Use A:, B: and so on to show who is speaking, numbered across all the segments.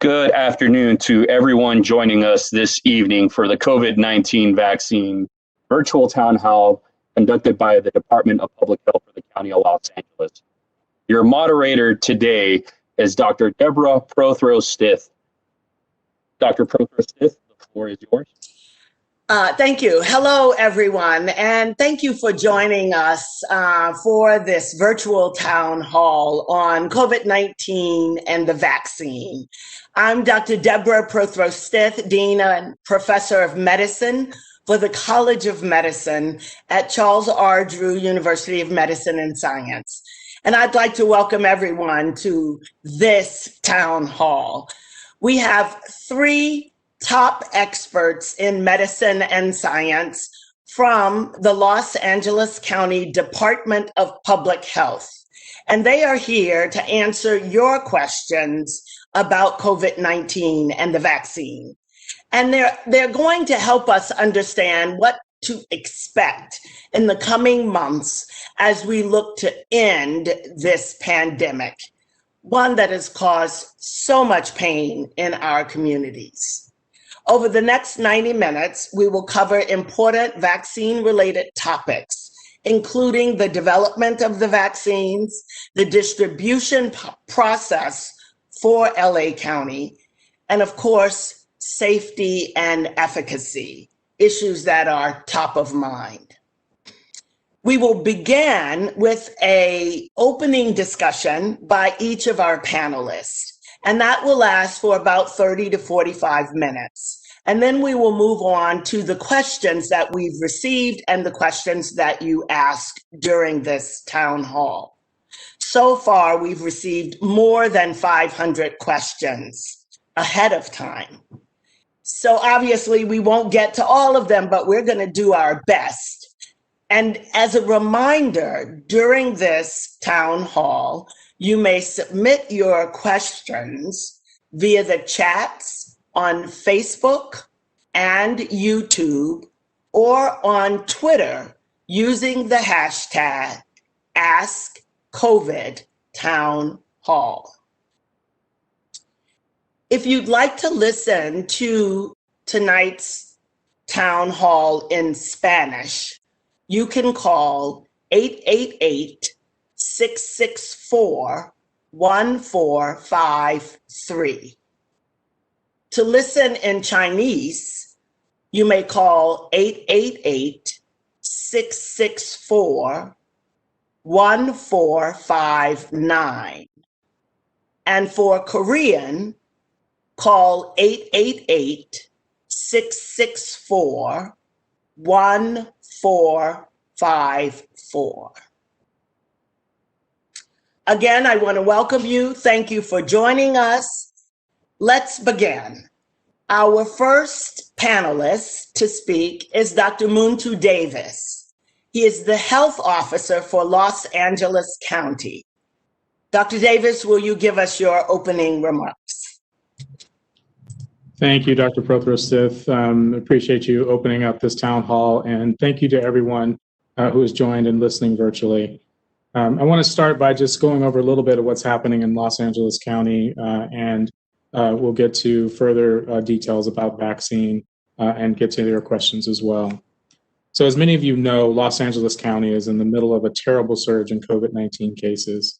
A: Good afternoon to everyone joining us this evening for the COVID-19 vaccine virtual town hall conducted by the Department of Public Health for the County of Los Angeles. Your moderator today is Dr. Deborah Prothro-Stith. Dr. Prothro-Stith, the floor is yours.
B: Thank you. Hello, everyone, and thank you for joining us for this virtual town hall on COVID-19 and the vaccine. I'm Dr. Deborah Prothro-Stith, Dean and Professor of Medicine for the College of Medicine at Charles R. Drew University of Medicine and Science. And I'd like to welcome everyone to this town hall. We have three top experts in medicine and science from the Los Angeles County Department of Public Health. And they are here to answer your questions about COVID-19 and the vaccine. And they're going to help us understand what to expect in the coming months as we look to end this pandemic, one that has caused so much pain in our communities. Over the next 90 minutes, we will cover important vaccine-related topics, including the development of the vaccines, the distribution process for LA County, and of course, safety and efficacy, issues that are top of mind. We will begin with an opening discussion by each of our panelists, and that will last for about 30 to 45 minutes. And then we will move on to the questions that we've received and the questions that you asked during this town hall. So far, we've received more than 500 questions ahead of time. So obviously, we won't get to all of them, but we're going to do our best. And as a reminder, during this town hall, you may submit your questions via the chats on Facebook and YouTube or on Twitter using the hashtag AskCOVIDTownHall. If you'd like to listen to tonight's town hall in Spanish, you can call 888-664-1453. To listen in Chinese, you may call 888-664-1459. And for Korean, call 888-664-1454. Again, I want to welcome you. Thank you for joining us. Let's begin. Our first panelist to speak is Dr. Muntu Davis. He is the health officer for Los Angeles County. Dr. Davis, will you give us your opening remarks?
C: Thank you, Dr. Prothro-Stith. Appreciate you opening up this town hall, and thank you to everyone who has joined and listening virtually. I want to start by just going over a little bit of what's happening in Los Angeles County, and we'll get to further details about vaccine and get to your questions as well. So as many of you know, Los Angeles County is in the middle of a terrible surge in COVID-19 cases.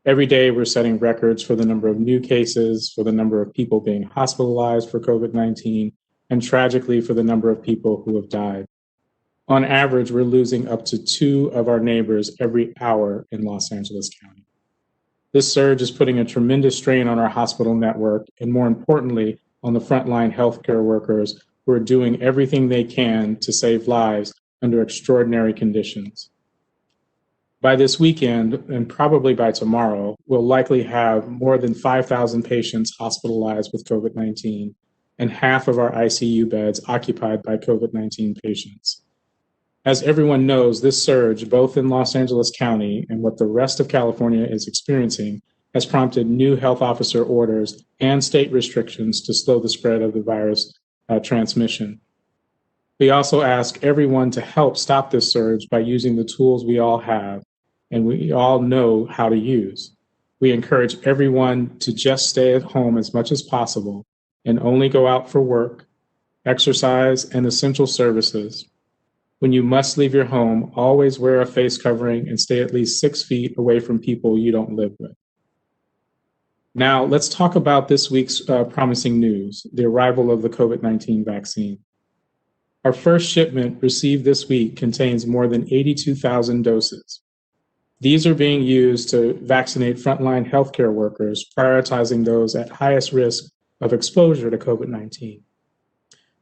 C: Every day we're setting records for the number of new cases, for the number of people being hospitalized for COVID-19, and tragically for the number of people who have died. On average, we're losing up to 2 of our neighbors every hour in Los Angeles County. This surge is putting a tremendous strain on our hospital network, and more importantly, on the frontline healthcare workers who are doing everything they can to save lives under extraordinary conditions. By this weekend, and probably by tomorrow, we'll likely have more than 5,000 patients hospitalized with COVID-19 and half of our ICU beds occupied by COVID-19 patients. As everyone knows, this surge, both in Los Angeles County and what the rest of California is experiencing, has prompted new health officer orders and state restrictions to slow the spread of the virus transmission. We also ask everyone to help stop this surge by using the tools we all have and we all know how to use. We encourage everyone to just stay at home as much as possible and only go out for work, exercise, and essential services. When you must leave your home, always wear a face covering and stay at least 6 feet away from people you don't live with. Now, let's talk about this week's promising news, the arrival of the COVID-19 vaccine. Our first shipment received this week contains more than 82,000 doses. These are being used to vaccinate frontline healthcare workers, prioritizing those at highest risk of exposure to COVID-19.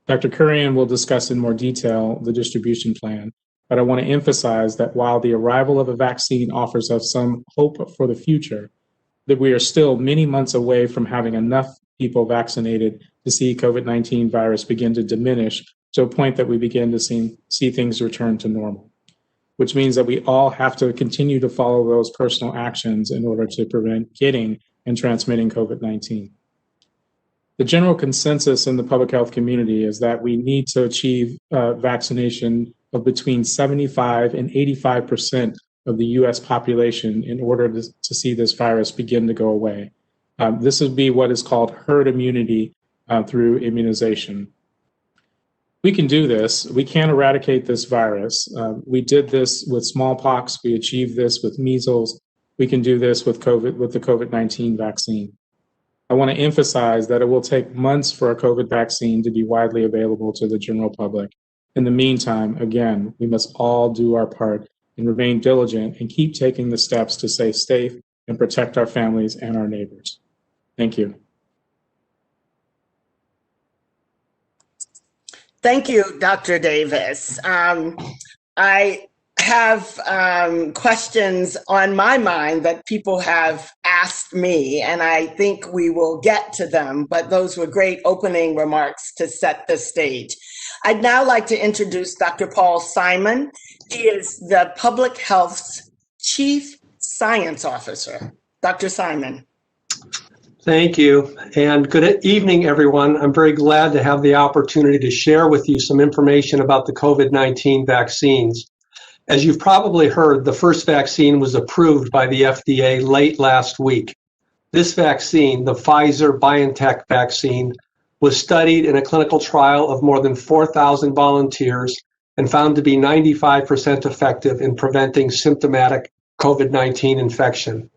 C: Dr. Kurian will discuss in more detail the distribution plan, but I want to emphasize that while the arrival of a vaccine offers us some hope for the future, that we are still many months away from having enough people vaccinated to see COVID-19 virus begin to diminish to a point that we begin to see things return to normal, which means that we all have to continue to follow those personal actions in order to prevent getting and transmitting COVID-19. The general consensus in the public health community is that we need to achieve vaccination of between 75 and 85% of the US population in order to see this virus begin to go away. This would be what is called herd immunity through immunization. We can do this. We can eradicate this virus. We did this with smallpox. We achieved this with measles. We can do this with the COVID-19 vaccine. I want to emphasize that it will take months for a COVID vaccine to be widely available to the general public. In the meantime, again, we must all do our part and remain diligent and keep taking the steps to stay safe and protect our families and our neighbors. Thank you.
B: Thank you, Dr. Davis. I have questions on my mind that people have asked me, and I think we will get to them, but those were great opening remarks to set the stage. I'd now like to introduce Dr. Paul Simon. He is the Public Health's Chief Science Officer. Dr. Simon.
D: Thank you, and good evening, everyone. I'm very glad to have the opportunity to share with you some information about the COVID-19 vaccines. As you've probably heard, the first vaccine was approved by the FDA late last week. This vaccine, the Pfizer-BioNTech vaccine, was studied in a clinical trial of more than 4,000 volunteers and found to be 95% effective in preventing symptomatic COVID-19 infection.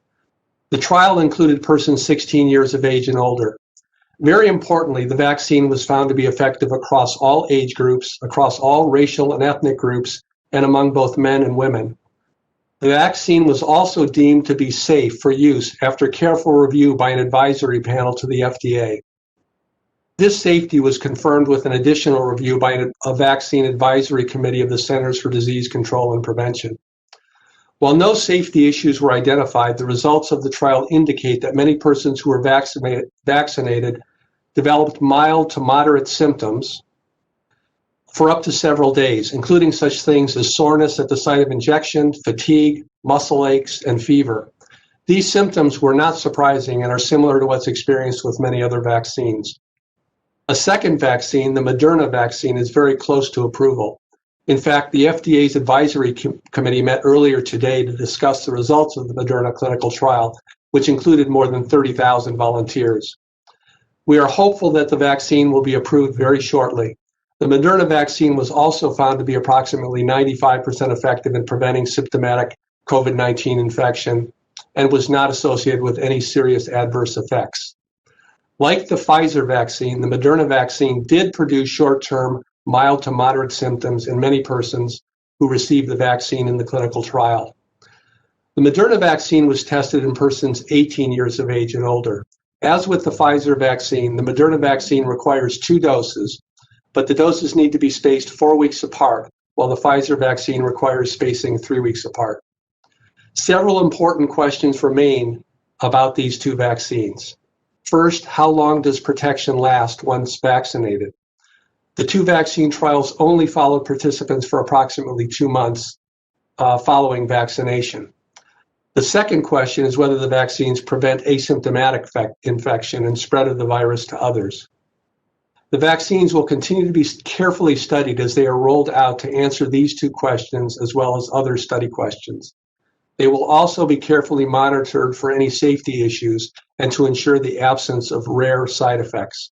D: The trial included persons 16 years of age and older. Very importantly, the vaccine was found to be effective across all age groups, across all racial and ethnic groups, and among both men and women. The vaccine was also deemed to be safe for use after careful review by an advisory panel to the FDA. This safety was confirmed with an additional review by a vaccine advisory committee of the Centers for Disease Control and Prevention. While no safety issues were identified, the results of the trial indicate that many persons who were vaccinated developed mild to moderate symptoms for up to several days, including such things as soreness at the site of injection, fatigue, muscle aches, and fever. These symptoms were not surprising and are similar to what's experienced with many other vaccines. A second vaccine, the Moderna vaccine, is very close to approval. In fact, the FDA's advisory committee met earlier today to discuss the results of the Moderna clinical trial, which included more than 30,000 volunteers. We are hopeful that the vaccine will be approved very shortly. The Moderna vaccine was also found to be approximately 95% effective in preventing symptomatic COVID-19 infection and was not associated with any serious adverse effects. Like the Pfizer vaccine, the Moderna vaccine did produce short-term mild to moderate symptoms in many persons who received the vaccine in the clinical trial. The Moderna vaccine was tested in persons 18 years of age and older. As with the Pfizer vaccine, the Moderna vaccine requires 2 doses, but the doses need to be spaced 4 weeks apart, while the Pfizer vaccine requires spacing 3 weeks apart. Several important questions remain about these 2 vaccines. First, how long does protection last once vaccinated? The 2 vaccine trials only followed participants for approximately 2 months following vaccination. The second question is whether the vaccines prevent asymptomatic infection and spread of the virus to others. The vaccines will continue to be carefully studied as they are rolled out to answer these 2 questions as well as other study questions. They will also be carefully monitored for any safety issues and to ensure the absence of rare side effects.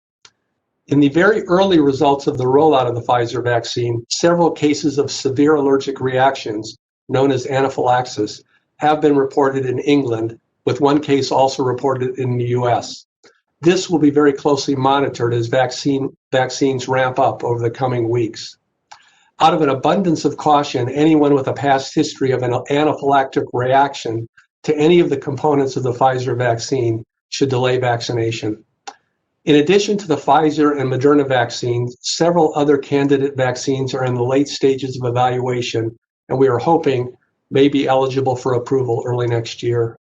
D: In the very early results of the rollout of the Pfizer vaccine, several cases of severe allergic reactions, known as anaphylaxis, have been reported in England, with one case also reported in the US. This will be very closely monitored as vaccines ramp up over the coming weeks. Out of an abundance of caution, anyone with a past history of an anaphylactic reaction to any of the components of the Pfizer vaccine should delay vaccination. In addition to the Pfizer and Moderna vaccines, several other candidate vaccines are in the late stages of evaluation, and we are hoping may be eligible for approval early next year.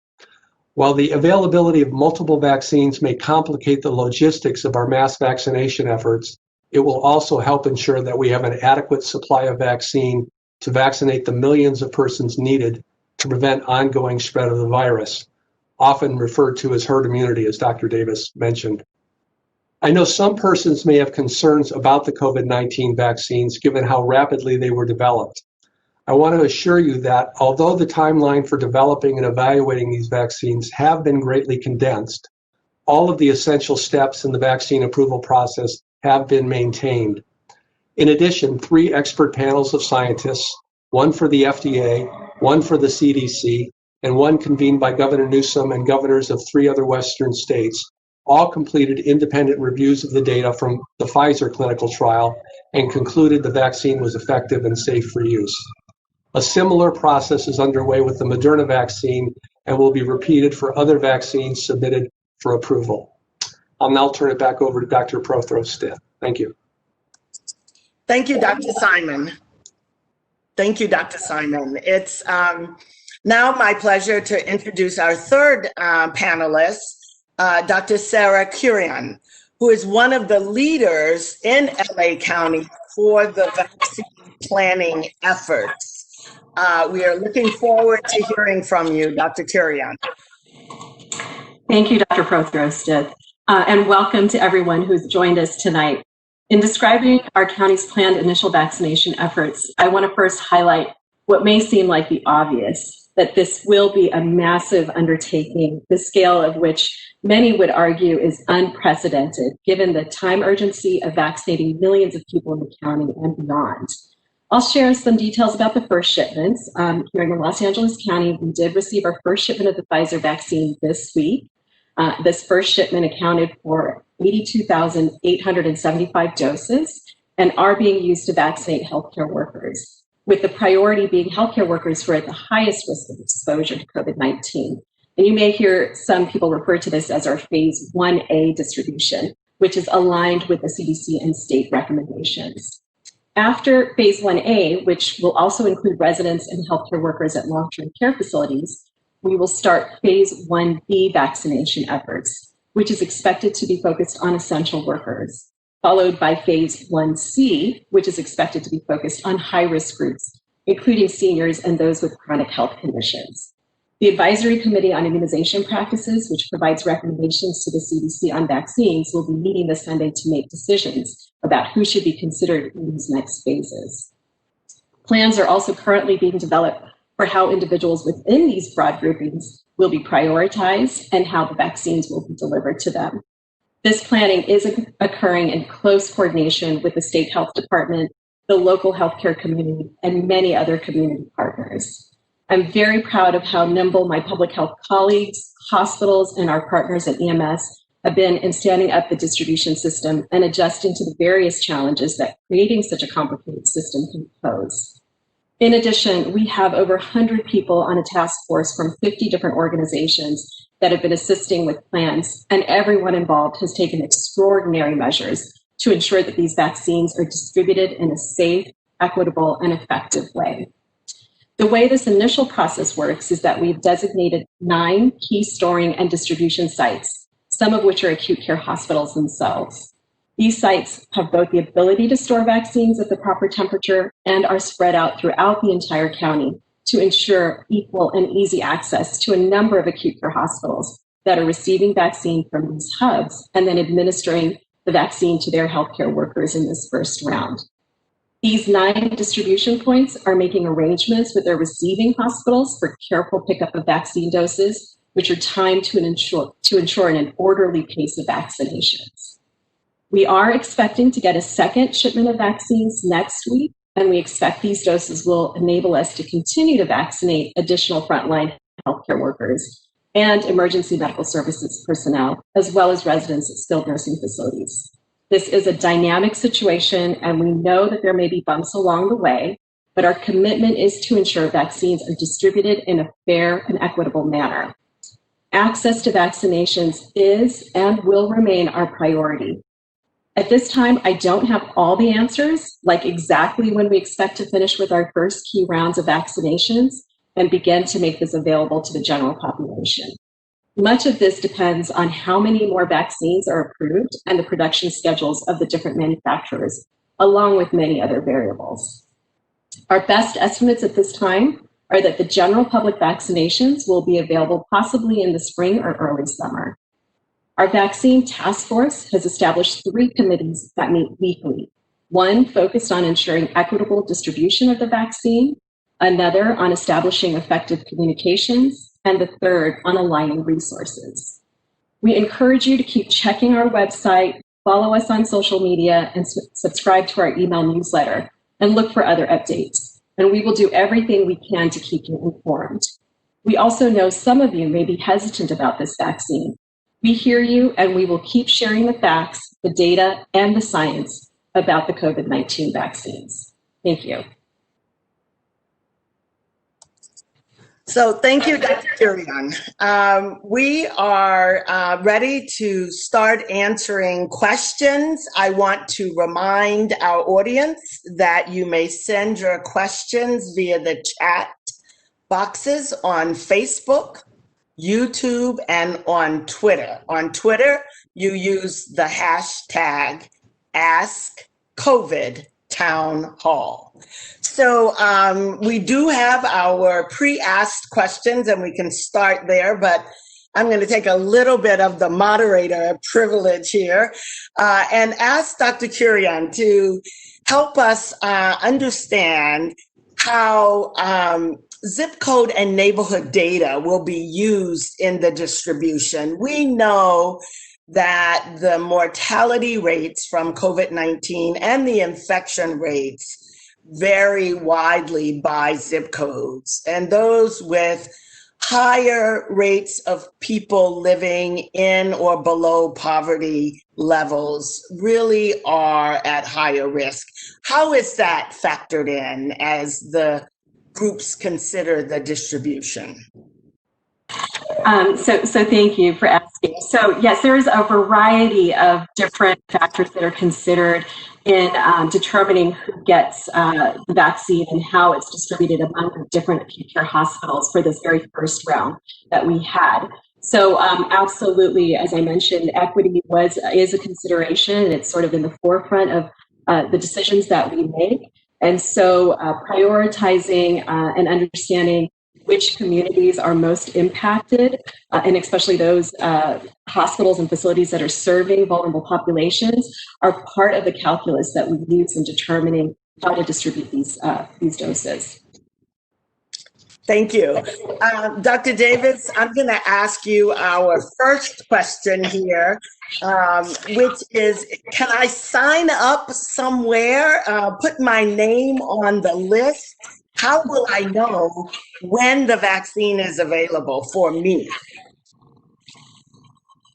D: While the availability of multiple vaccines may complicate the logistics of our mass vaccination efforts, it will also help ensure that we have an adequate supply of vaccine to vaccinate the millions of persons needed to prevent ongoing spread of the virus, often referred to as herd immunity, as Dr. Davis mentioned. I know some persons may have concerns about the COVID-19 vaccines given how rapidly they were developed. I want to assure you that although the timeline for developing and evaluating these vaccines have been greatly condensed, all of the essential steps in the vaccine approval process have been maintained. In addition, 3 expert panels of scientists, one for the FDA, one for the CDC, and one convened by Governor Newsom and governors of 3 other Western states, all completed independent reviews of the data from the Pfizer clinical trial and concluded the vaccine was effective and safe for use. A similar process is underway with the Moderna vaccine and will be repeated for other vaccines submitted for approval. I'll now turn it back over to Dr. Prothrow-Stith. Thank you.
B: Thank you, Dr. Simon. Thank you, Dr. Simon. It's now my pleasure to introduce our third panelist, Dr. Sarah Kurian, who is one of the leaders in LA County for the vaccine planning efforts. We are looking forward to hearing from you, Dr. Kurian.
E: Thank you, Dr. Prothrow-Stith, and welcome to everyone who's joined us tonight. In describing our county's planned initial vaccination efforts, I want to first highlight what may seem like the obvious, that this will be a massive undertaking, the scale of which many would argue is unprecedented, given the time urgency of vaccinating millions of people in the county and beyond. I'll share some details about the first shipments. Here in Los Angeles County, we did receive our first shipment of the Pfizer vaccine this week. This first shipment accounted for 82,875 doses and are being used to vaccinate healthcare workers, with the priority being healthcare workers who are at the highest risk of exposure to COVID-19. And you may hear some people refer to this as our phase 1A distribution, which is aligned with the CDC and state recommendations. After phase 1A, which will also include residents and healthcare workers at long-term care facilities, we will start phase 1B vaccination efforts, which is expected to be focused on essential workers, followed by phase 1C, which is expected to be focused on high-risk groups, including seniors and those with chronic health conditions. The Advisory Committee on Immunization Practices, which provides recommendations to the CDC on vaccines, will be meeting this Sunday to make decisions about who should be considered in these next phases. Plans are also currently being developed for how individuals within these broad groupings will be prioritized and how the vaccines will be delivered to them. This planning is occurring in close coordination with the state health department, the local healthcare community, and many other community partners. I'm very proud of how nimble my public health colleagues, hospitals, and our partners at EMS have been in standing up the distribution system and adjusting to the various challenges that creating such a complicated system can pose. In addition, we have over 100 people on a task force from 50 different organizations that have been assisting with plans, and everyone involved has taken extraordinary measures to ensure that these vaccines are distributed in a safe, equitable, and effective way. The way this initial process works is that we've designated 9 key storing and distribution sites, some of which are acute care hospitals themselves. These sites have both the ability to store vaccines at the proper temperature and are spread out throughout the entire county to ensure equal and easy access to a number of acute care hospitals that are receiving vaccine from these hubs and then administering the vaccine to their healthcare workers in this first round. These 9 distribution points are making arrangements with their receiving hospitals for careful pickup of vaccine doses, which are timed to ensure an orderly pace of vaccinations. We are expecting to get a second shipment of vaccines next week, and we expect these doses will enable us to continue to vaccinate additional frontline healthcare workers and emergency medical services personnel, as well as residents at skilled nursing facilities. This is a dynamic situation, and we know that there may be bumps along the way, but our commitment is to ensure vaccines are distributed in a fair and equitable manner. Access to vaccinations is and will remain our priority. At this time, I don't have all the answers, like exactly when we expect to finish with our first key rounds of vaccinations and begin to make this available to the general population. Much of this depends on how many more vaccines are approved and the production schedules of the different manufacturers, along with many other variables. Our best estimates at this time are that the general public vaccinations will be available possibly in the spring or early summer. Our vaccine task force has established 3 committees that meet weekly. One focused on ensuring equitable distribution of the vaccine, another on establishing effective communications, and the third on aligning resources. We encourage you to keep checking our website, follow us on social media, and subscribe to our email newsletter, and look for other updates. And we will do everything we can to keep you informed. We also know some of you may be hesitant about this vaccine. We hear you, and we will keep sharing the facts, the data, and the science about the COVID-19 vaccines. Thank you.
B: So thank you, Dr. Curion. We are ready to start answering questions. I want to remind our audience that you may send your questions via the chat boxes on Facebook, YouTube, and on Twitter. On Twitter, you use the hashtag AskCOVIDTownHall. So we do have our pre-asked questions, and we can start there, but I'm going to take a little bit of the moderator privilege here and ask Dr. Curion to help us understand how zip code and neighborhood data will be used in the distribution. We know that the mortality rates from COVID-19 and the infection rates vary widely by zip codes, and those with higher rates of people living in or below poverty levels really are at higher risk. How is that factored in as the groups consider the distribution?
E: So thank you for asking. So yes, there is a variety of different factors that are considered in determining who gets the vaccine and how it's distributed among the different acute care hospitals for this very first round that we had. So absolutely, as I mentioned, equity is a consideration, and it's sort of in the forefront of the decisions that we make. And so prioritizing and understanding which communities are most impacted, and especially those hospitals and facilities that are serving vulnerable populations, are part of the calculus that we use in determining how to distribute these doses.
B: Thank you. Dr. Davis, I'm going to ask you our first question here, which is, can I sign up somewhere, put my name on the list? How will I know when the vaccine is available for me?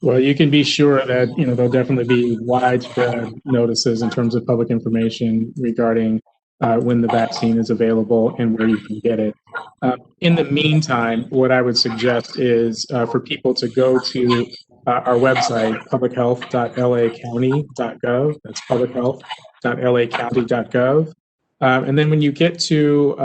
C: Well, you can be sure that there'll definitely be widespread notices in terms of public information regarding when the vaccine is available and where you can get it. In the meantime, what I would suggest is for people to go to our website, publichealth.lacounty.gov. That's publichealth.lacounty.gov. And then when you get to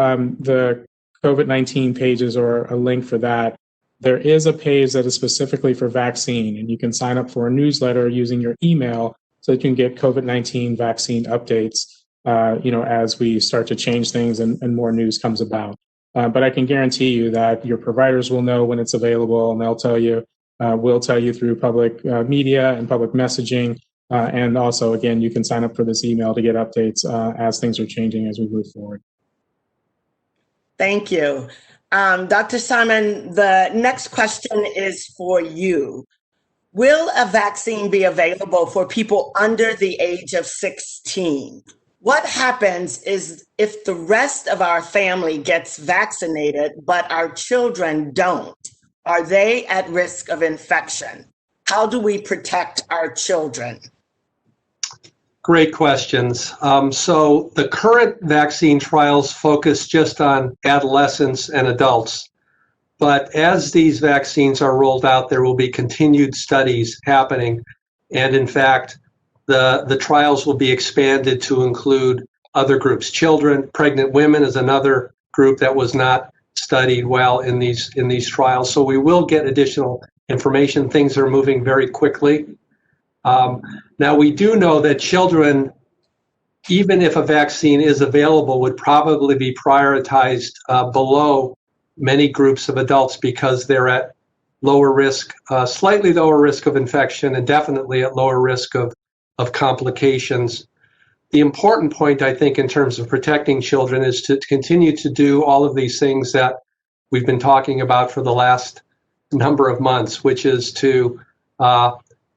C: the COVID-19 pages or a link for that, there is a page that is specifically for vaccine, and you can sign up for a newsletter using your email so that you can get COVID-19 vaccine updates, as we start to change things and more news comes about. But I can guarantee you that your providers will know when it's available, and they'll tell you, we'll tell you through public media and public messaging And also, again, you can sign up for this email to get updates as things are changing as we move forward.
B: Thank you. Dr. Simon, the next question is for you. Will a vaccine be available for people under the age of 16? What happens is if the rest of our family gets vaccinated, but our children don't, are they at risk of infection? How do we protect our children?
D: Great questions. So the current vaccine trials focus just on adolescents and adults. But as these vaccines are rolled out, there will be continued studies happening. And in fact, the trials will be expanded to include other groups. Children, pregnant women is another group that was not studied well in these trials. So we will get additional information. Things are moving very quickly. Now, we do know that children, even if a vaccine is available, would probably be prioritized below many groups of adults because they're at lower risk, slightly lower risk of infection, and definitely at lower risk of complications. The important point, I think, in terms of protecting children is to continue to do all of these things that we've been talking about for the last number of months, which is to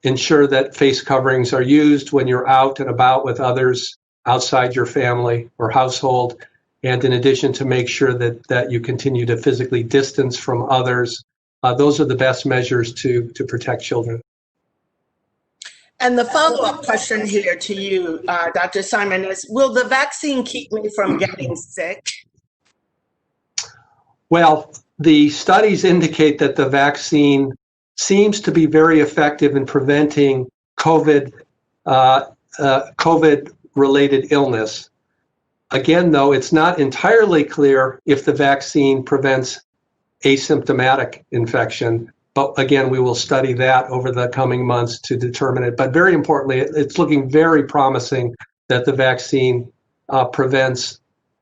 D: ensure that face coverings are used when you're out and about with others outside your family or household. And in addition, to make sure that you continue to physically distance from others. Those are the best measures to protect children.
B: And the follow-up question here to you, Dr. Simon, is will the vaccine keep me from getting sick?
D: Well, the studies indicate that the vaccine seems to be very effective in preventing COVID-related illness. Again, though, it's not entirely clear if the vaccine prevents asymptomatic infection. But again, we will study that over the coming months to determine it. But very importantly, it's looking very promising that the vaccine prevents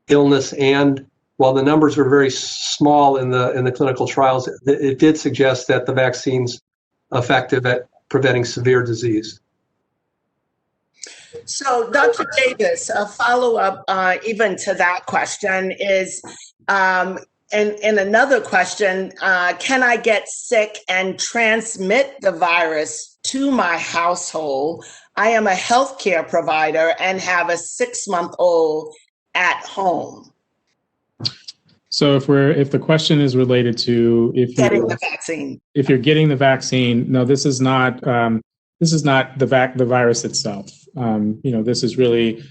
D: illness. And while the numbers were very small in the clinical trials, it did suggest that the vaccine's effective at preventing severe disease.
B: So, Dr. Davis, a follow-up even to that question is, and another question, can I get sick and transmit the virus to my household? I am a healthcare provider and have a 6-month-old at home.
C: So if the question is related to if you're getting the vaccine, no, this is not the virus itself. This is really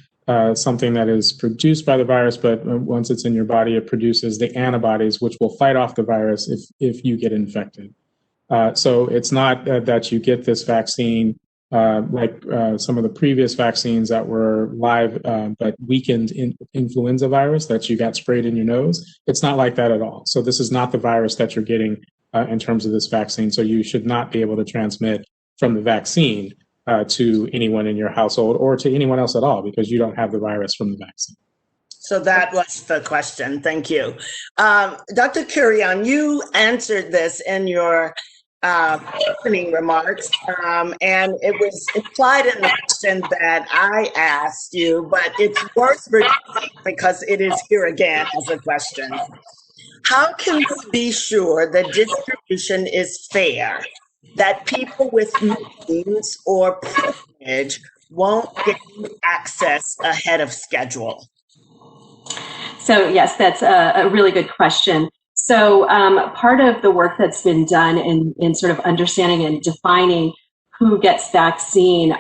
C: something that is produced by the virus, but once it's in your body, it produces the antibodies which will fight off the virus if you get infected. So it's not that you get this vaccine like some of the previous vaccines that were live but weakened in influenza virus that you got sprayed in your nose. It's not like that at all. So this is not the virus that you're getting in terms of this vaccine. So you should not be able to transmit from the vaccine to anyone in your household or to anyone else at all because you don't have the virus from the vaccine.
B: So that was the question. Thank you. Dr. Kurian, you answered this in your opening remarks, and it was implied in the question that I asked you, but it's worth repeating because it is here again as a question. How can we be sure the distribution is fair, that people with means or privilege won't gain access ahead of schedule?
E: So yes, that's a really good question. So part of the work that's been done in sort of understanding and defining who gets vaccine,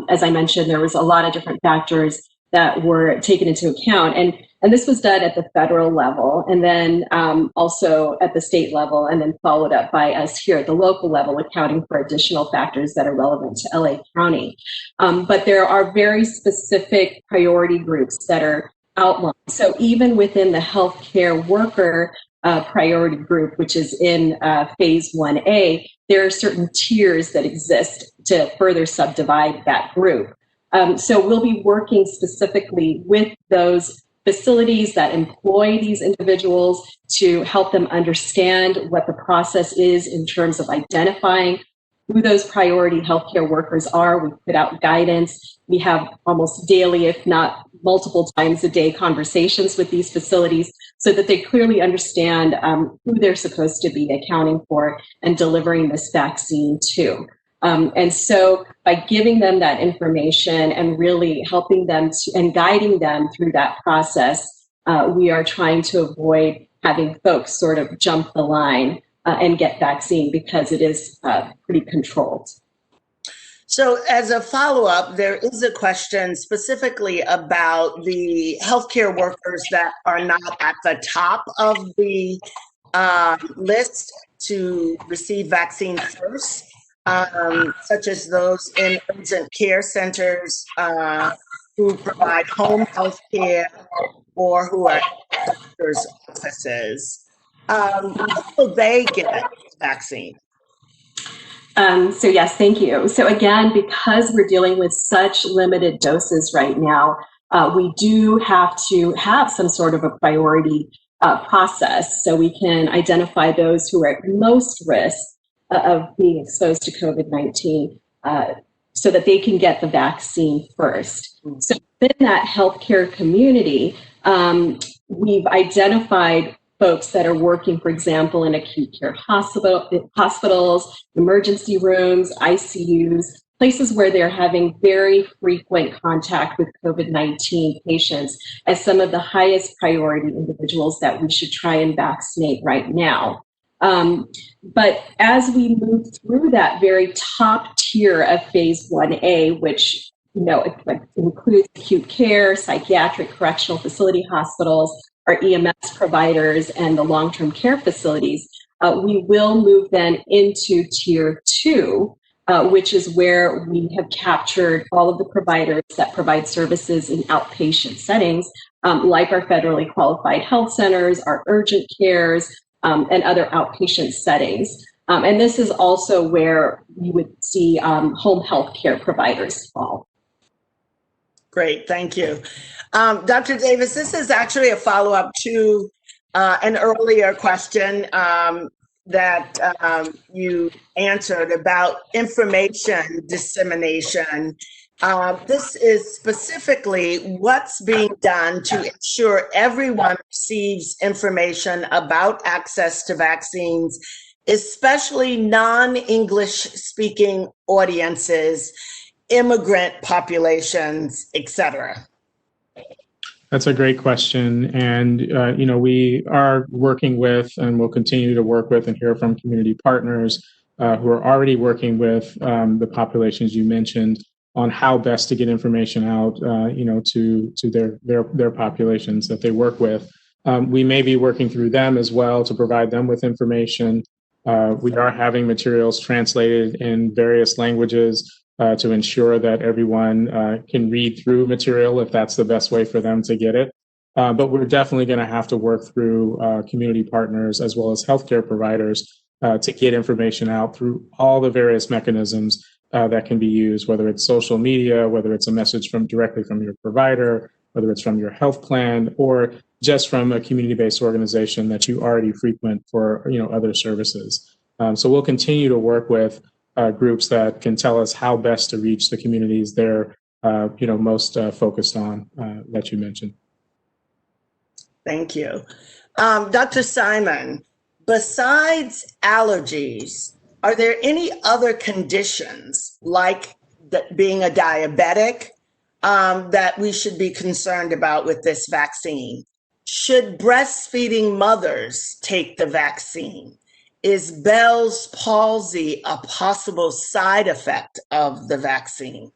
E: as I mentioned, there was a lot of different factors that were taken into account. And this was done at the federal level and then also at the state level and then followed up by us here at the local level, accounting for additional factors that are relevant to LA County. But there are very specific priority groups that are outlined. So even within the healthcare worker priority group, which is in phase 1A, there are certain tiers that exist to further subdivide that group. So we'll be working specifically with those facilities that employ these individuals to help them understand what the process is in terms of identifying who those priority healthcare workers are. We put out guidance. We have almost daily, if not multiple times a day, conversations with these facilities so that they clearly understand who they're supposed to be accounting for and delivering this vaccine to. And so by giving them that information and really helping them and guiding them through that process, we are trying to avoid having folks sort of jump the line and get vaccine because it is pretty controlled.
B: So as a follow-up, there is a question specifically about the healthcare workers that are not at the top of the list to receive vaccine first, such as those in urgent care centers who provide home health care or who are doctors' offices. How will they get vaccine?
E: So yes, thank you. So again, because we're dealing with such limited doses right now, we do have to have some sort of a priority process so we can identify those who are at most risk of being exposed to COVID-19 so that they can get the vaccine first. So within that healthcare community, we've identified folks that are working, for example, in acute care hospitals, emergency rooms, ICUs, places where they're having very frequent contact with COVID-19 patients as some of the highest priority individuals that we should try and vaccinate right now. But as we move through that very top tier of phase 1A, which includes acute care, psychiatric correctional facility hospitals, our EMS providers, and the long-term care facilities, we will move then into tier 2, which is where we have captured all of the providers that provide services in outpatient settings, like our federally qualified health centers, our urgent cares, and other outpatient settings. And this is also where we would see home health care providers fall.
B: Great, thank you. Dr. Davis, this is actually a follow-up to an earlier question that you answered about information dissemination. This is specifically what's being done to ensure everyone receives information about access to vaccines, especially non-English speaking audiences, immigrant populations, et cetera.
C: That's a great question. And, we are working with and will continue to work with and hear from community partners who are already working with the populations you mentioned on how best to get information out, to their populations that they work with. We may be working through them as well to provide them with information. We are having materials translated in various languages to ensure that everyone can read through material if that's the best way for them to get it. But we're definitely going to have to work through community partners as well as healthcare providers to get information out through all the various mechanisms that can be used, whether it's social media, whether it's a message directly from your provider, whether it's from your health plan, or just from a community-based organization that you already frequent for other services. So we'll continue to work with groups that can tell us how best to reach the communities they're most focused on that you mentioned.
B: Thank you. Dr. Simon, besides allergies, are there any other conditions like being a diabetic that we should be concerned about with this vaccine? Should breastfeeding mothers take the vaccine? Is Bell's palsy a possible side effect of the vaccine?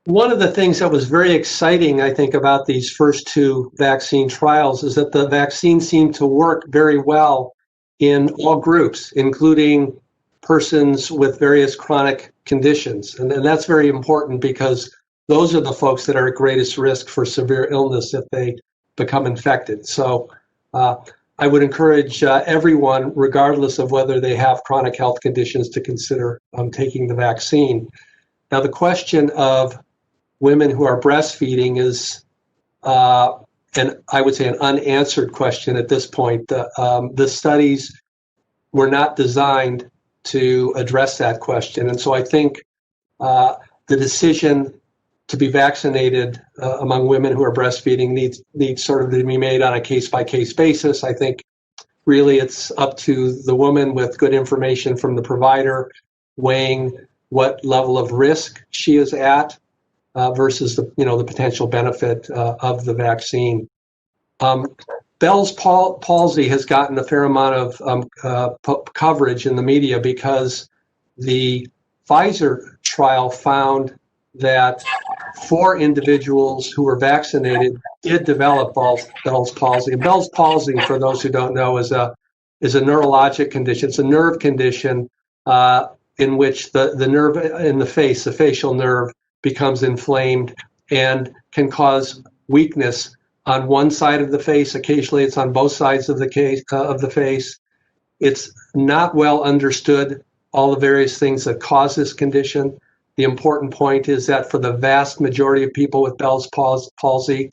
D: One of the things that was very exciting, I think, about these first 2 vaccine trials is that the vaccine seemed to work very well in all groups, including persons with various chronic conditions. And that's very important because those are the folks that are at greatest risk for severe illness if they become infected. So I would encourage everyone, regardless of whether they have chronic health conditions, to consider taking the vaccine. Now, the question of women who are breastfeeding is, and I would say, an unanswered question at this point. The studies were not designed to address that question. And so I think the decision to be vaccinated among women who are breastfeeding needs sort of to be made on a case-by-case basis. I think really it's up to the woman with good information from the provider weighing what level of risk she is at versus the potential benefit of the vaccine. Bell's palsy has gotten a fair amount of coverage in the media because the Pfizer trial found that 4 individuals who were vaccinated did develop Bell's palsy. And Bell's palsy, for those who don't know, is a neurologic condition. It's a nerve condition in which the nerve in the face, the facial nerve, becomes inflamed and can cause weakness on one side of the face. Occasionally, it's on both sides of the face. It's not well understood, all the various things that cause this condition. The important point is that for the vast majority of people with Bell's palsy,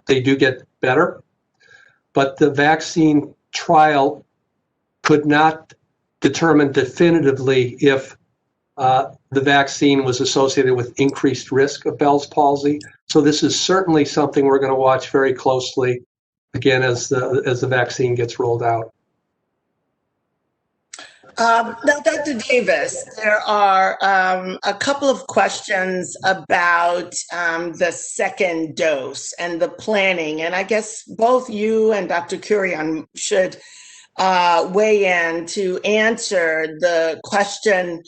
D: they do get better. But the vaccine trial could not determine definitively if the vaccine was associated with increased risk of Bell's palsy. So this is certainly something we're going to watch very closely, again, as the vaccine gets rolled out.
B: Now, Dr. Davis, there are a couple of questions about the second dose and the planning. And I guess both you and Dr. Kurian should weigh in to answer the question,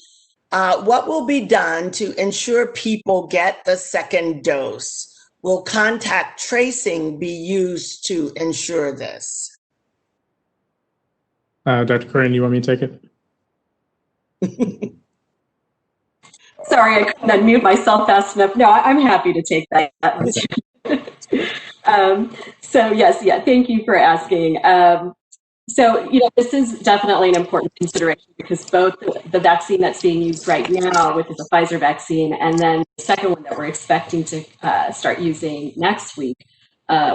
B: what will be done to ensure people get the second dose? Will contact tracing be used to ensure this?
C: Dr. Kurian, you want me to take it?
E: Sorry, I couldn't unmute myself fast enough. No, I'm happy to take that. So yes, thank you for asking. So, this is definitely an important consideration because both the vaccine that's being used right now, which is a Pfizer vaccine, and then the second one that we're expecting to start using next week,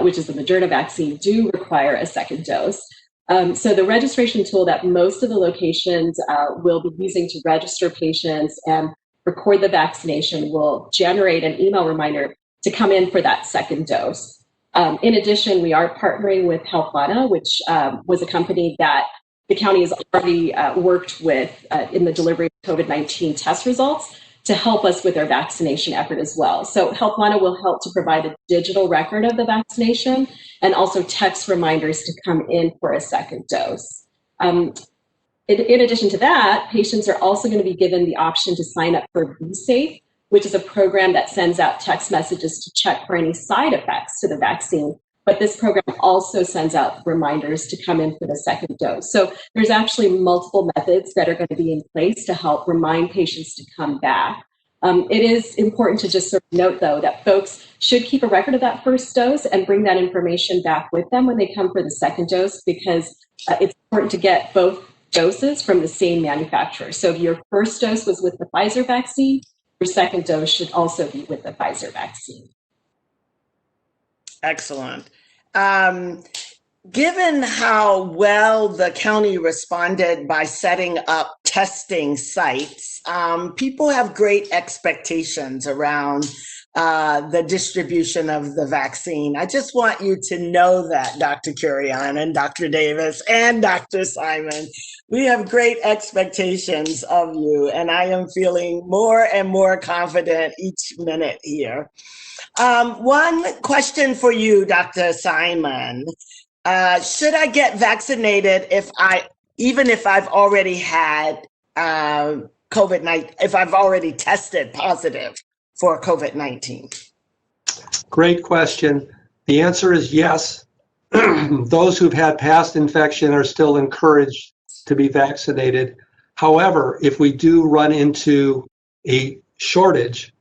E: which is the Moderna vaccine, do require a second dose. So the registration tool that most of the locations will be using to register patients and record the vaccination will generate an email reminder to come in for that second dose. In addition, we are partnering with Healthvana, which was a company that the county has already worked with in the delivery of COVID-19 test results to help us with our vaccination effort as well. So Healthvana will help to provide a digital record of the vaccination and also text reminders to come in for a second dose. In addition to that, patients are also going to be given the option to sign up for BeSafe, which is a program that sends out text messages to check for any side effects to the vaccine. But this program also sends out reminders to come in for the second dose. So there's actually multiple methods that are going to be in place to help remind patients to come back. It is important to just sort of note, though, that folks should keep a record of that first dose and bring that information back with them when they come for the second dose, because it's important to get both doses from the same manufacturer. So if your first dose was with the Pfizer vaccine, your second dose should also be with the Pfizer vaccine.
B: Excellent. Given how well the county responded by setting up testing sites, people have great expectations around the distribution of the vaccine. I just want you to know that, Dr. Kurian and Dr. Davis and Dr. Simon, we have great expectations of you, and I am feeling more and more confident each minute here. One question for you, Dr. Simon. Should I get vaccinated even if I've already had COVID-19, if I've already tested positive for COVID-19?
D: Great question. The answer is yes. Those who've had past infection are still encouraged to be vaccinated. However, if we do run into a shortage,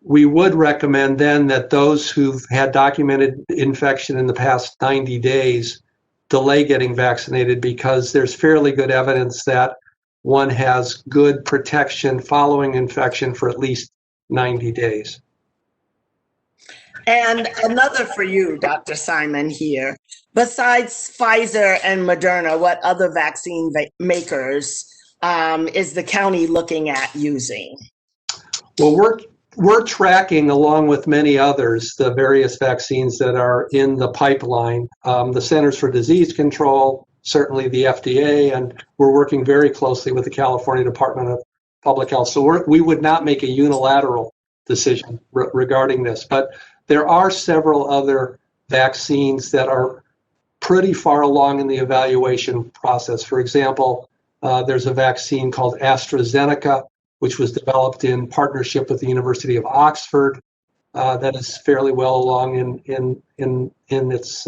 D: we would recommend then that those who've had documented infection in the past 90 days delay getting vaccinated, because there's fairly good evidence that one has good protection following infection for at least 90 days.
B: And another for you, Dr. Simon here. Besides Pfizer and Moderna, what other vaccine makers is the county looking at using?
D: Well, we're tracking, along with many others, the various vaccines that are in the pipeline. The Centers for Disease Control, certainly the FDA, and we're working very closely with the California Department of Public Health. So we would not make a unilateral decision regarding this, but there are several other vaccines that are pretty far along in the evaluation process. For example, there's a vaccine called AstraZeneca, which was developed in partnership with the University of Oxford, that is fairly well along in its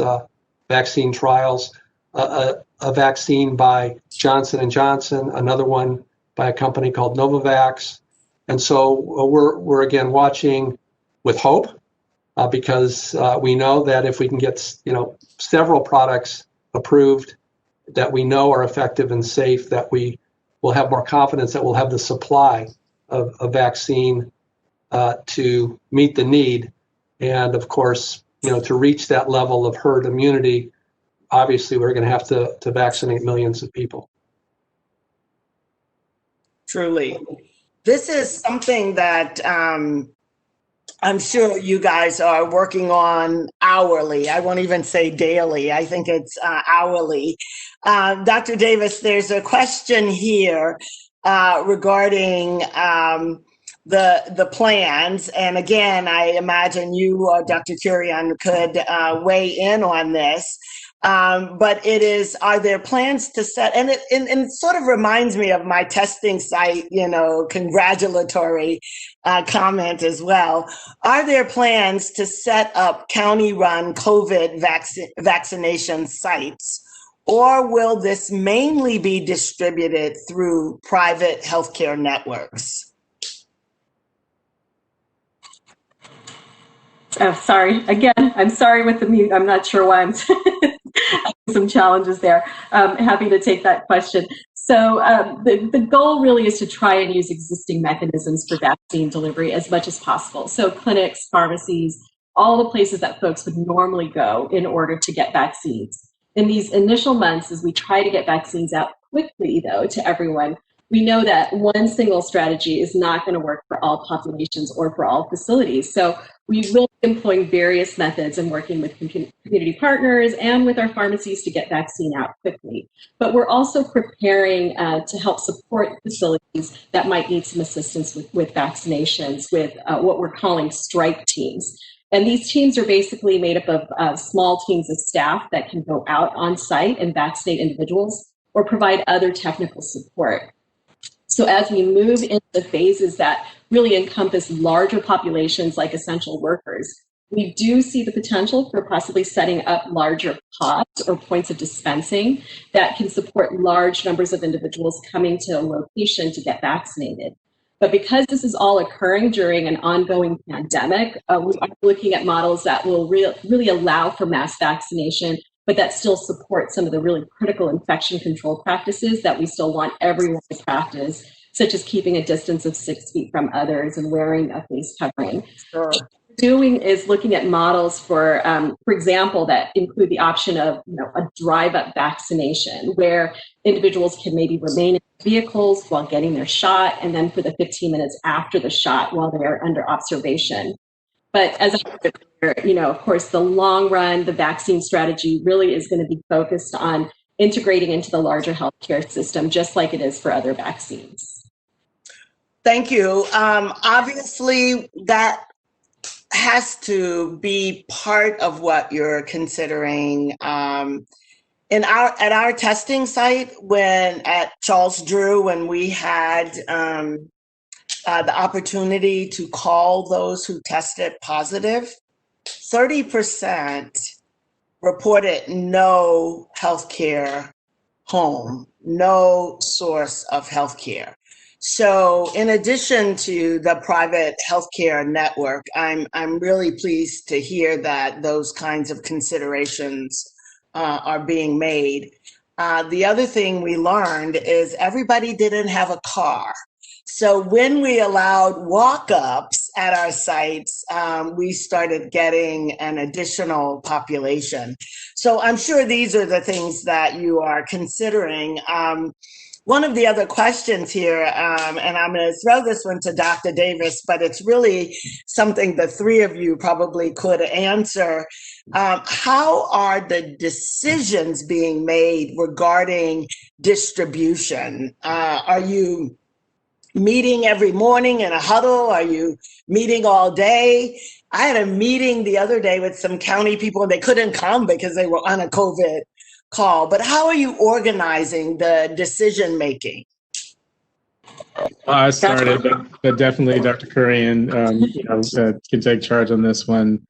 D: vaccine trials. A vaccine by Johnson & Johnson, another one by a company called Novavax. And so we're again watching with hope, because we know that if we can get several products approved that we know are effective and safe, that we will have more confidence that we'll have the supply of a vaccine to meet the need. And of course, to reach that level of herd immunity, obviously we're going to have to vaccinate millions of people.
B: Truly. This is something that I'm sure you guys are working on hourly. I won't even say daily. I think it's hourly. Dr. Davis, there's a question here regarding the plans. And again, I imagine you or Dr. Curian could weigh in on this. But it is, are there plans to set, and it sort of reminds me of my testing site, congratulatory comment as well. Are there plans to set up county-run COVID vaccination sites, or will this mainly be distributed through private healthcare networks?
E: Oh, sorry. Again, I'm sorry with the mute. I'm not sure why I'm some challenges there. Happy to take that question. So the goal really is to try and use existing mechanisms for vaccine delivery as much as possible. So clinics, pharmacies, all the places that folks would normally go in order to get vaccines. In these initial months, as we try to get vaccines out quickly, though, to everyone, we know that one single strategy is not going to work for all populations or for all facilities. So we will be employing various methods and working with community partners and with our pharmacies to get vaccine out quickly. But we're also preparing to help support facilities that might need some assistance with vaccinations with what we're calling strike teams. And these teams are basically made up of small teams of staff that can go out on site and vaccinate individuals or provide other technical support. So as we move into the phases that really encompass larger populations like essential workers, we do see the potential for possibly setting up larger pods or points of dispensing that can support large numbers of individuals coming to a location to get vaccinated. But because this is all occurring during an ongoing pandemic, we are looking at models that will really allow for mass vaccination, but that still support some of the really critical infection control practices that we still want everyone to practice, such as keeping a distance of 6 feet from others and wearing a face covering.
B: Sure.
E: What we're doing is looking at models for example, that include the option of a drive-up vaccination, where individuals can maybe remain in vehicles while getting their shot, and then for the 15 minutes after the shot while they're under observation. But as I said earlier, of course, the long run, the vaccine strategy really is going to be focused on integrating into the larger healthcare system, just like it is for other vaccines.
B: Thank you. Obviously, that has to be part of what you're considering. At our testing site, at Charles Drew, when we had the opportunity to call those who tested positive, 30% reported no healthcare home, no source of healthcare. So in addition to the private healthcare network, I'm really pleased to hear that those kinds of considerations are being made. The other thing we learned is everybody didn't have a car. So when we allowed walk-ups at our sites, we started getting an additional population. So I'm sure these are the things that you are considering. One of the other questions here, and I'm going to throw this one to Dr. Davis, but it's really something the three of you probably could answer. How are the decisions being made regarding distribution? Are you meeting every morning in a huddle? Are you meeting all day? I had a meeting the other day with some county people and they couldn't come because they were on a COVID call. But how are you organizing the decision making?
C: I started, but definitely Dr. Kurian can take charge on this one.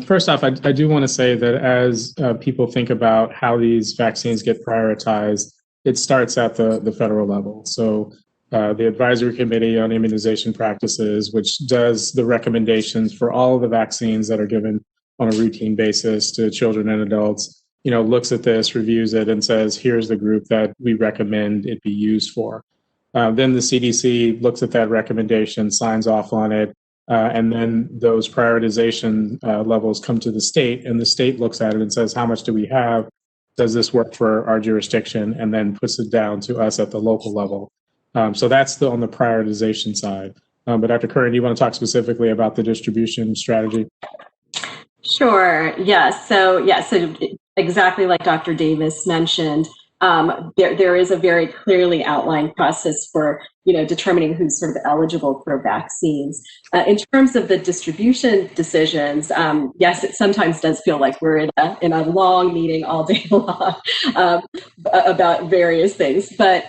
C: First off, I do want to say that as people think about how these vaccines get prioritized, it starts at the federal level. So the Advisory Committee on Immunization Practices, which does the recommendations for all of the vaccines that are given on a routine basis to children and adults, looks at this, reviews it, and says, here's the group that we recommend it be used for. Then the CDC looks at that recommendation, signs off on it, and then those prioritization levels come to the state, and the state looks at it and says, how much do we have? Does this work for our jurisdiction? And then puts it down to us at the local level. So that's on the prioritization side. But Dr. Curran, do you want to talk specifically about the distribution strategy?
E: Sure. Yes. So exactly like Dr. Davis mentioned, there is a very clearly outlined process for determining who's sort of eligible for vaccines. In terms of the distribution decisions, yes, it sometimes does feel like we're in a long meeting all day long about various things. But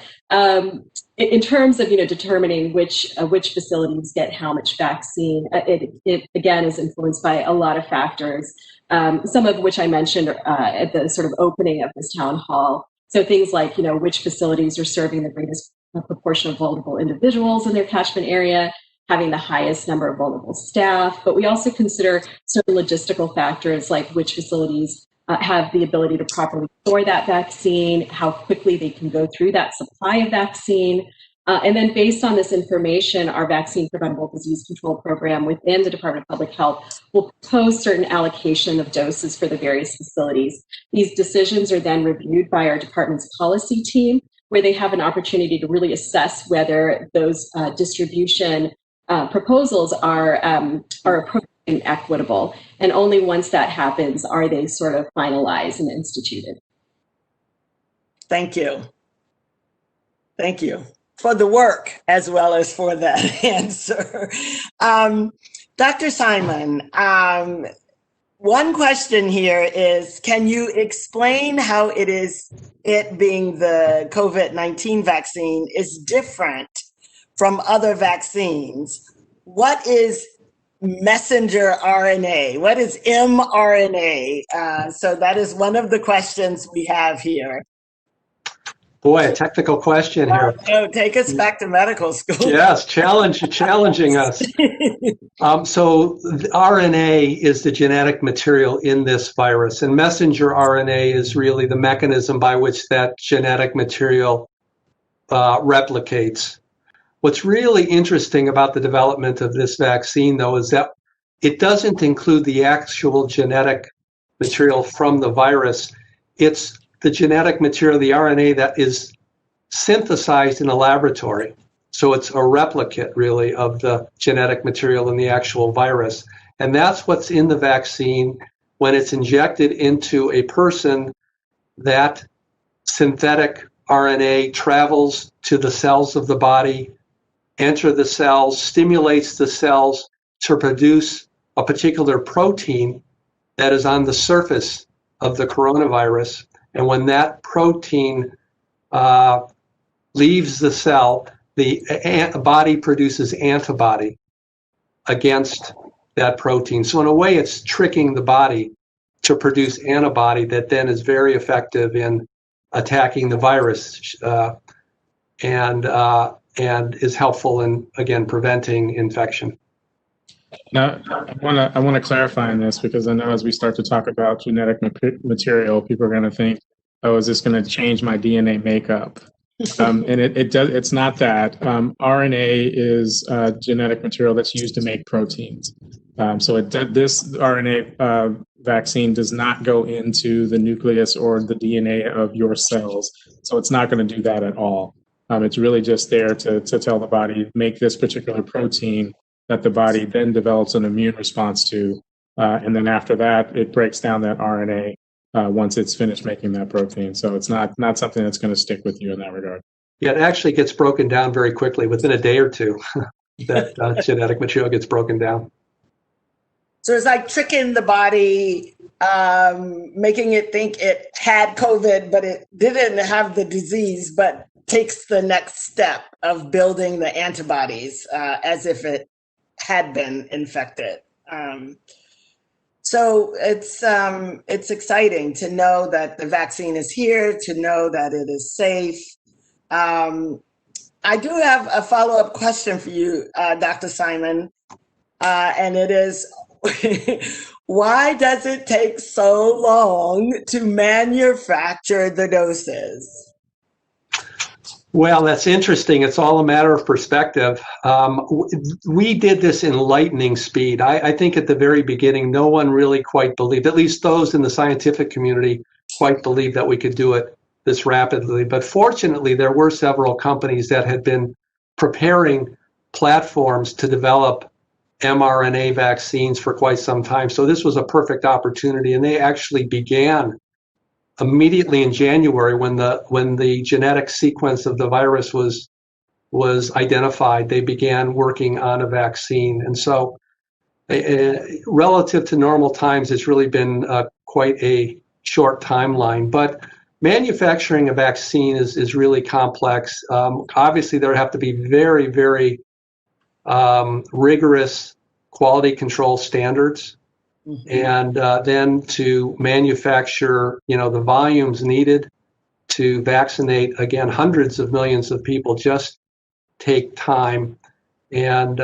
E: in terms of determining which facilities get how much vaccine, it again is influenced by a lot of factors. Some of which I mentioned at the sort of opening of this town hall. So things like which facilities are serving the greatest proportion of vulnerable individuals in their catchment area, having the highest number of vulnerable staff. But we also consider certain logistical factors like which facilities have the ability to properly store that vaccine, how quickly they can go through that supply of vaccine. And then based on this information, our Vaccine Preventable Disease Control Program within the Department of Public Health will propose certain allocation of doses for the various facilities. These decisions are then reviewed by our department's policy team, where they have an opportunity to really assess whether those distribution proposals are appropriate and equitable. And only once that happens are they sort of finalized and instituted.
B: Thank you. Thank you for the work as well as for that answer. Dr. Simon, one question here is, can you explain how it being the COVID-19 vaccine is different from other vaccines? What is messenger RNA? What is mRNA? So that is one of the questions we have here.
D: Boy, a technical question here.
B: Oh, take us back to medical school.
D: Yes, challenging us. So the RNA is the genetic material in this virus, and messenger RNA is really the mechanism by which that genetic material replicates. What's really interesting about the development of this vaccine, though, is that it doesn't include the actual genetic material from the virus. It's the genetic material, the RNA, that is synthesized in a laboratory. So it's a replicate, really, of the genetic material in the actual virus. And that's what's in the vaccine. When it's injected into a person, that synthetic RNA travels to the cells of the body, enter the cells, stimulates the cells to produce a particular protein that is on the surface of the coronavirus. And when that protein leaves the cell, the body produces antibody against that protein. So in a way, it's tricking the body to produce antibody that then is very effective in attacking the virus and is helpful in, again, preventing infection.
C: Now, I want to clarify on this, because I know as we start to talk about genetic material, people are going to think, oh, is this going to change my DNA makeup? And it's not that. RNA is genetic material that's used to make proteins. This RNA vaccine does not go into the nucleus or the DNA of your cells. So it's not going to do that at all. It's really just there to tell the body, make this particular protein that the body then develops an immune response to. And then after that, it breaks down that RNA once it's finished making that protein. So it's not something that's going to stick with you in that regard.
D: Yeah, it actually gets broken down very quickly within a day or two. That genetic material gets broken down.
B: So it's like tricking the body, making it think it had COVID, but it didn't have the disease, but takes the next step of building the antibodies as if it had been infected. So it's exciting to know that the vaccine is here, to know that it is safe. I do have a follow-up question for you, Dr. Simon, and it is, why does it take so long to manufacture the doses?
D: Well, that's interesting. It's all a matter of perspective. We did this in lightning speed. I think at the very beginning, no one really quite believed, at least those in the scientific community, quite believed that we could do it this rapidly. But fortunately, there were several companies that had been preparing platforms to develop mRNA vaccines for quite some time. So this was a perfect opportunity, and they actually began immediately in January when the genetic sequence of the virus was identified. They began working on a vaccine, and so relative to normal times, it's really been quite a short timeline. But manufacturing a vaccine is really complex. Obviously, there have to be very, very rigorous quality control standards. And then to manufacture, the volumes needed to vaccinate, again, hundreds of millions of people just take time. And,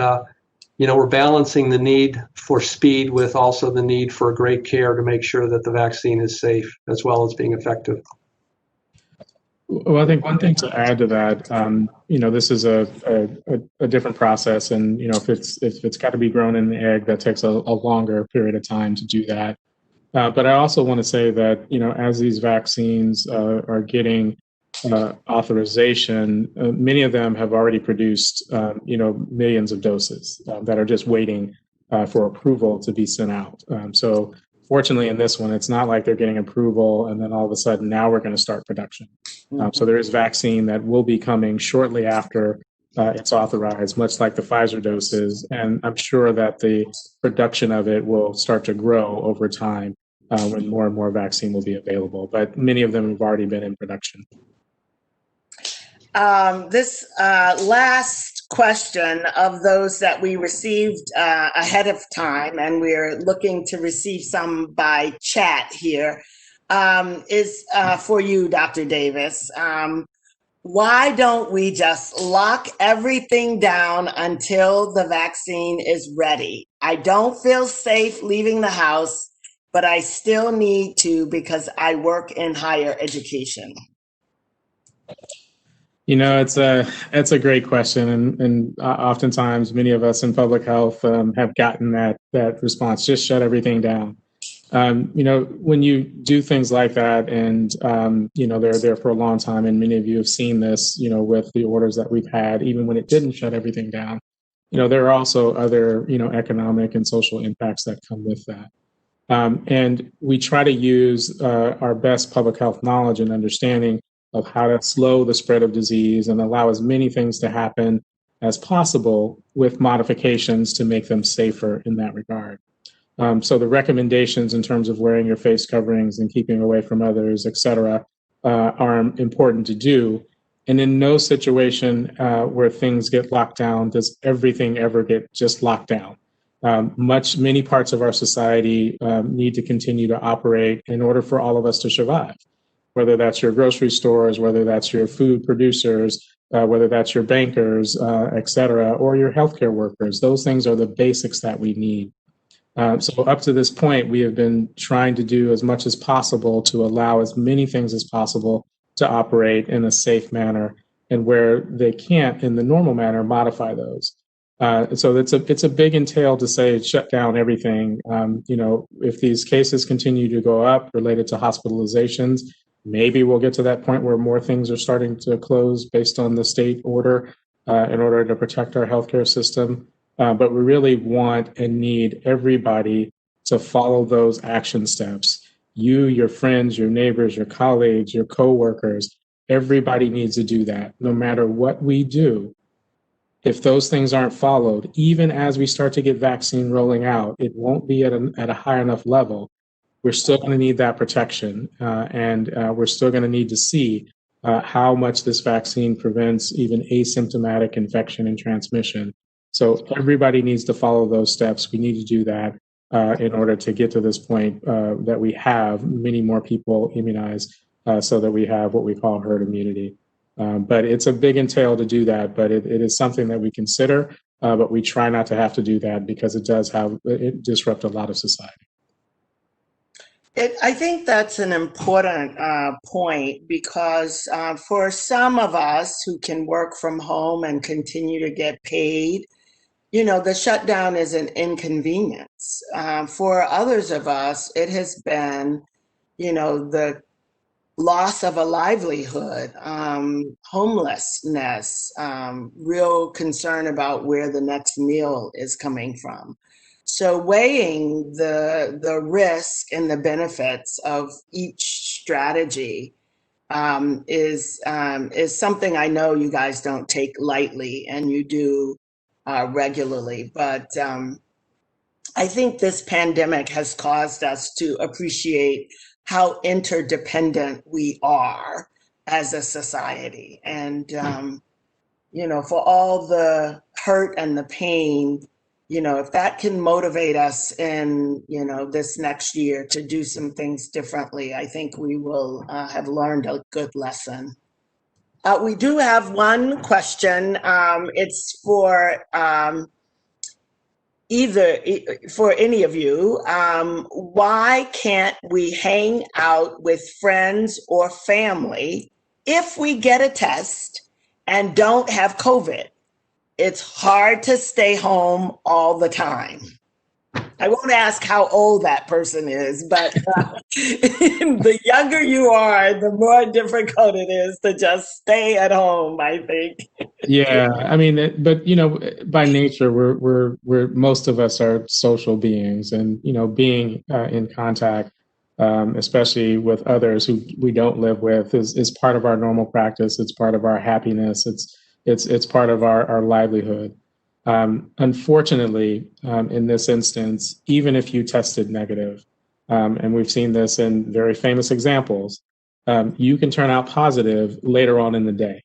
D: we're balancing the need for speed with also the need for great care to make sure that the vaccine is safe as well as being effective.
C: Well, I think one thing to add to that, this is a different process, and if it's got to be grown in the egg, that takes a longer period of time to do that. But I also want to say that as these vaccines are getting authorization, many of them have already produced millions of doses that are just waiting for approval to be sent out. So fortunately, in this one, it's not like they're getting approval and then all of a sudden now we're going to start production. So there is vaccine that will be coming shortly after it's authorized, much like the Pfizer doses. And I'm sure that the production of it will start to grow over time when more and more vaccine will be available. But many of them have already been in production.
B: This last question of those that we received ahead of time, and we're looking to receive some by chat here, is for you, Dr. Davis. Why don't we just lock everything down until the vaccine is ready? I don't feel safe leaving the house, but I still need to because I work in higher education.
C: It's a great question, and oftentimes many of us in public health have gotten that response: just shut everything down. When you do things like that, and they're there for a long time, and many of you have seen this, with the orders that we've had, even when it didn't shut everything down. There are also other economic and social impacts that come with that. And we try to use our best public health knowledge and understanding of how to slow the spread of disease and allow as many things to happen as possible with modifications to make them safer in that regard. So the recommendations in terms of wearing your face coverings and keeping away from others, et cetera, are important to do. And in no situation where things get locked down does everything ever get just locked down. Many parts of our society need to continue to operate in order for all of us to survive. Whether that's your grocery stores, whether that's your food producers, whether that's your bankers, et cetera, or your healthcare workers. Those things are the basics that we need. So up to this point, we have been trying to do as much as possible to allow as many things as possible to operate in a safe manner and where they can't in the normal manner, modify those. So it's a big entail to say shut down everything. If these cases continue to go up related to hospitalizations, maybe we'll get to that point where more things are starting to close based on the state order in order to protect our healthcare system. But we really want and need everybody to follow those action steps. You, your friends, your neighbors, your colleagues, your coworkers, everybody needs to do that. No matter what we do, if those things aren't followed, even as we start to get vaccine rolling out, it won't be at a high enough level. We're still going to need that protection, and we're still going to need to see how much this vaccine prevents even asymptomatic infection and transmission. So everybody needs to follow those steps. We need to do that in order to get to this point that we have many more people immunized so that we have what we call herd immunity. But it's a big entail to do that, but it is something that we consider, but we try not to have to do that because it disrupt a lot of society.
B: I think that's an important point because for some of us who can work from home and continue to get paid, the shutdown is an inconvenience. For others of us, it has been, the loss of a livelihood, homelessness, real concern about where the next meal is coming from. So weighing the risk and the benefits of each strategy is something I know you guys don't take lightly, and you do regularly. But I think this pandemic has caused us to appreciate how interdependent we are as a society. And, for all the hurt and the pain, if that can motivate us in, this next year to do some things differently, I think we will have learned a good lesson. We do have one question. It's for for any of you. Why can't we hang out with friends or family if we get a test and don't have COVID? It's hard to stay home all the time. I won't ask how old that person is, but the younger you are, the more difficult it is to just stay at home, I think.
C: Yeah, I mean, but by nature, we're most of us are social beings, and being in contact, especially with others who we don't live with, is part of our normal practice. It's part of our happiness. It's part of our livelihood. Unfortunately, in this instance, even if you tested negative, and we've seen this in very famous examples, you can turn out positive later on in the day.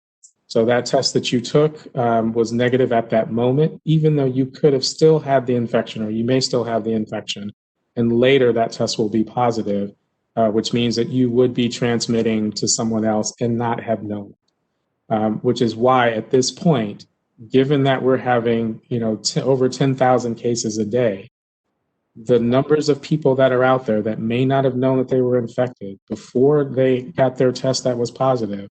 C: So that test that you took was negative at that moment, even though you could have still had the infection, or you may still have the infection. And later that test will be positive, which means that you would be transmitting to someone else and not have known. Which is why at this point, given that we're having over 10,000 cases a day, the numbers of people that are out there that may not have known that they were infected before they got their test that was positive,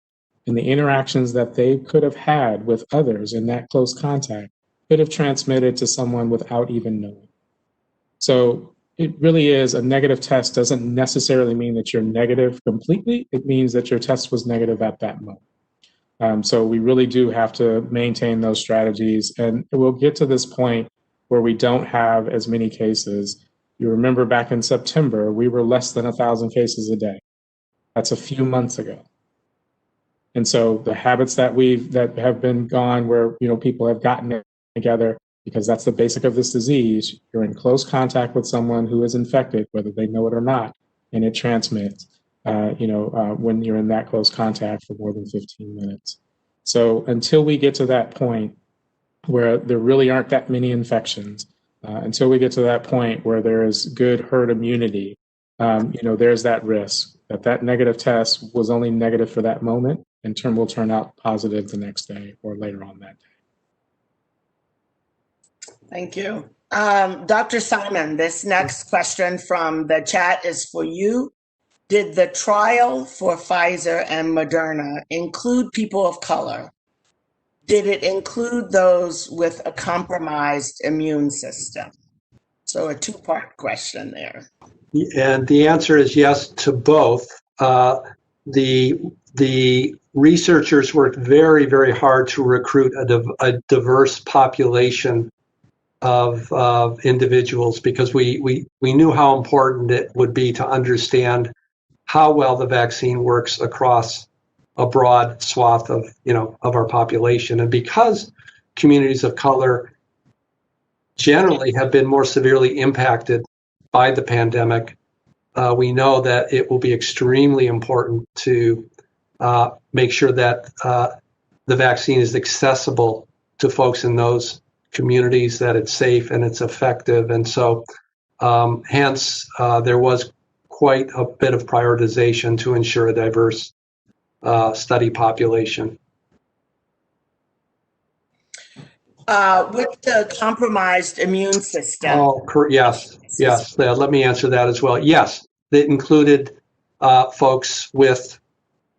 C: and the interactions that they could have had with others in that close contact could have transmitted to someone without even knowing. So it really is, a negative test doesn't necessarily mean that you're negative completely. It means that your test was negative at that moment. So we really do have to maintain those strategies, and we'll get to this point where we don't have as many cases. You remember back in September, we were less than 1,000 cases a day. That's a few months ago. And so the habits that have been gone, where people have gotten together, because that's the basic of this disease. You're in close contact with someone who is infected, whether they know it or not, and it transmits. When you're in that close contact for more than 15 minutes. So until we get to that point where there really aren't that many infections, until we get to that point where there is good herd immunity, there's that risk that negative test was only negative for that moment and will turn out positive the next day or later on that day.
B: Thank you. Dr. Simon, this next question from the chat is for you. Did the trial for Pfizer and Moderna include people of color? did it include those with a compromised immune system? So a two-part question there.
D: And the answer is yes to both. The researchers worked very, very hard to recruit a diverse population of individuals because we knew how important it would be to understand how well the vaccine works across a broad swath of our population. And because communities of color generally have been more severely impacted by the pandemic, we know that it will be extremely important to make sure that the vaccine is accessible to folks in those communities, that it's safe and it's effective. And so hence there was quite a bit of prioritization to ensure a diverse study population.
B: With the compromised immune system.
D: Oh, yes. Let me answer that as well. Yes, it included folks with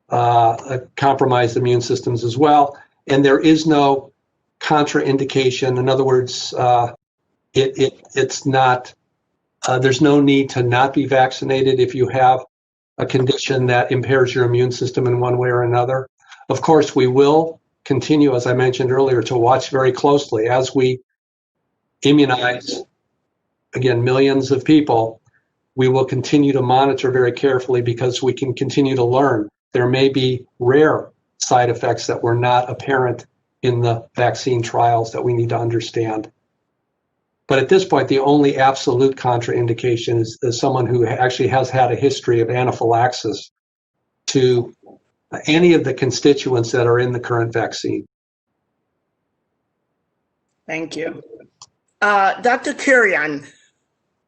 D: compromised immune systems as well, and there is no contraindication. In other words, it's not. There's no need to not be vaccinated if you have a condition that impairs your immune system in one way or another. Of course, we will continue, as I mentioned earlier, to watch very closely as we immunize, again, millions of people. We will continue to monitor very carefully because we can continue to learn. There may be rare side effects that were not apparent in the vaccine trials that we need to understand. But at this point, the only absolute contraindication is someone who actually has had a history of anaphylaxis to any of the constituents that are in the current vaccine.
B: Thank you. Dr. Kurian,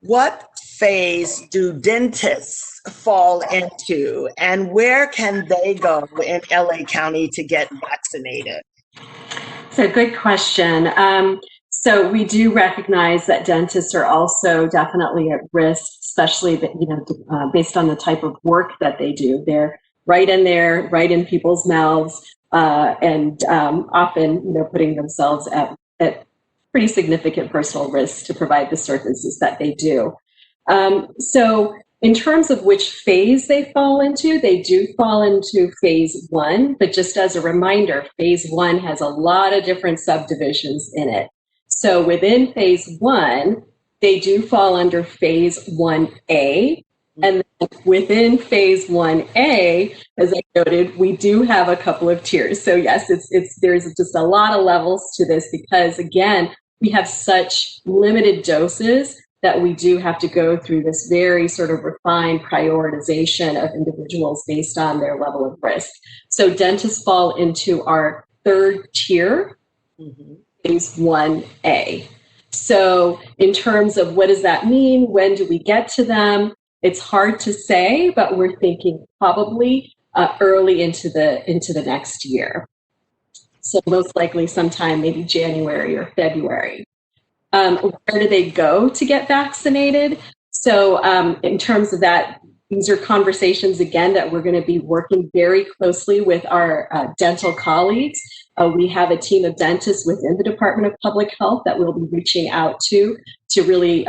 B: what phase do dentists fall into, and where can they go in LA County to get vaccinated?
E: It's a good question. So we do recognize that dentists are also definitely at risk, especially based on the type of work that they do. They're right in there, right in people's mouths, and often putting themselves at pretty significant personal risk to provide the services that they do. So in terms of which phase they fall into, they do fall into phase 1, but just as a reminder, phase 1 has a lot of different subdivisions in it. So within phase 1, they do fall under phase 1A. And then within phase 1A, as I noted, we do have a couple of tiers. So yes, there's just a lot of levels to this because, again, we have such limited doses that we do have to go through this very sort of refined prioritization of individuals based on their level of risk. So dentists fall into our third tier, phase 1A. So in terms of what does that mean? When do we get to them? It's hard to say, but we're thinking probably early into the next year. So most likely sometime maybe January or February. Where do they go to get vaccinated? So in terms of that, these are conversations, again, that we're going to be working very closely with our dental colleagues. We have a team of dentists within the Department of Public Health that we'll be reaching out to really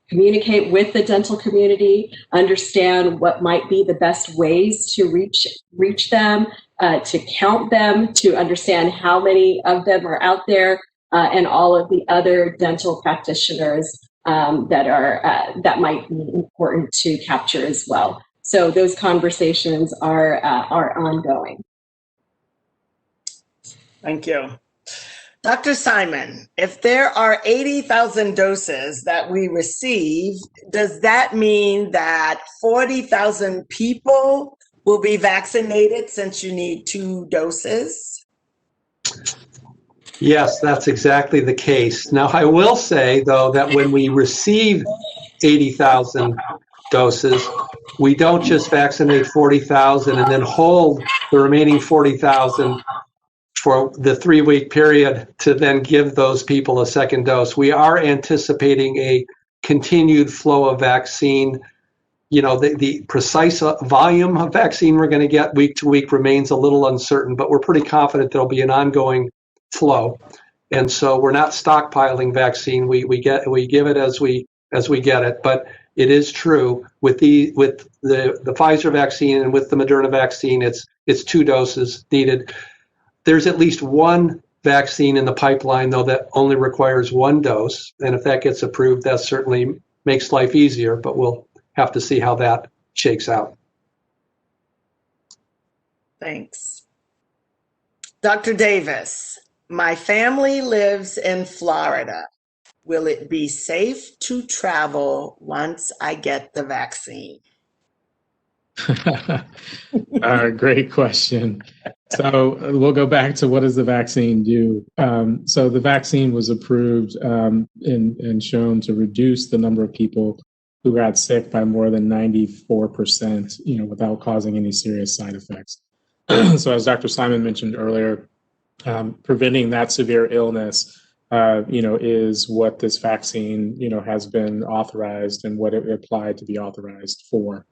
E: communicate with the dental community, understand what might be the best ways to reach them, to count them, to understand how many of them are out there, and all of the other dental practitioners that might be important to capture as well. So those conversations are ongoing.
B: Thank you. Dr. Simon, if there are 80,000 doses that we receive, does that mean that 40,000 people will be vaccinated since you need 2 doses?
D: Yes, that's exactly the case. Now, I will say, though, that when we receive 80,000 doses, we don't just vaccinate 40,000 and then hold the remaining 40,000 for the 3-week period to then give those people a second dose. We are anticipating a continued flow of vaccine. The precise volume of vaccine we're going to get week to week remains a little uncertain, but we're pretty confident there'll be an ongoing flow. And so we're not stockpiling vaccine. We give it as we get it. But it is true with the Pfizer vaccine and with the Moderna vaccine, it's 2 doses needed. There's at least one vaccine in the pipeline, though, that only requires 1 dose. And if that gets approved, that certainly makes life easier, but we'll have to see how that shakes out.
B: Thanks. Dr. Davis, my family lives in Florida. Will it be safe to travel once I get the vaccine?
C: Great question. So we'll go back to what does the vaccine do? So the vaccine was approved and shown to reduce the number of people who got sick by more than 94%, without causing any serious side effects. So as Dr. Simon mentioned earlier, preventing that severe illness, is what this vaccine, has been authorized and what it applied to be authorized for.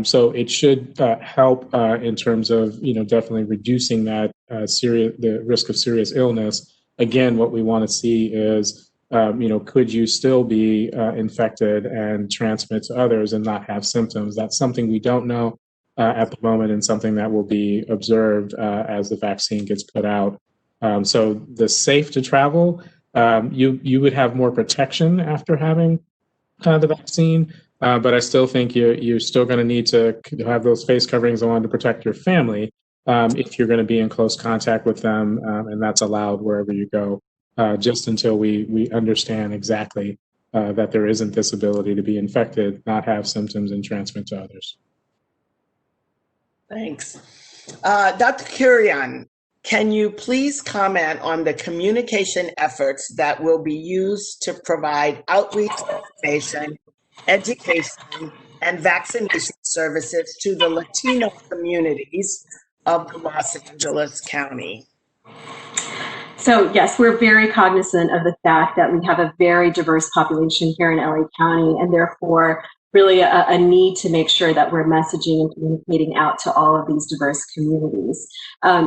C: So it should help in terms of, definitely reducing that the risk of serious illness. Again, what we want to see is, could you still be infected and transmit to others and not have symptoms? That's something we don't know at the moment, and something that will be observed as the vaccine gets put out. So the safe to travel, you would have more protection after having the vaccine. But I still think you're still going to need to have those face coverings on to protect your family if you're going to be in close contact with them, and that's allowed wherever you go, just until we understand exactly that there isn't this ability to be infected, not have symptoms, and transmit to others.
B: Thanks. Dr. Kurian, can you please comment on the communication efforts that will be used to provide outreach information, education, and vaccination services to the Latino communities of Los Angeles County?
E: So yes, we're very cognizant of the fact that we have a very diverse population here in LA County, and therefore really a need to make sure that we're messaging and communicating out to all of these diverse communities.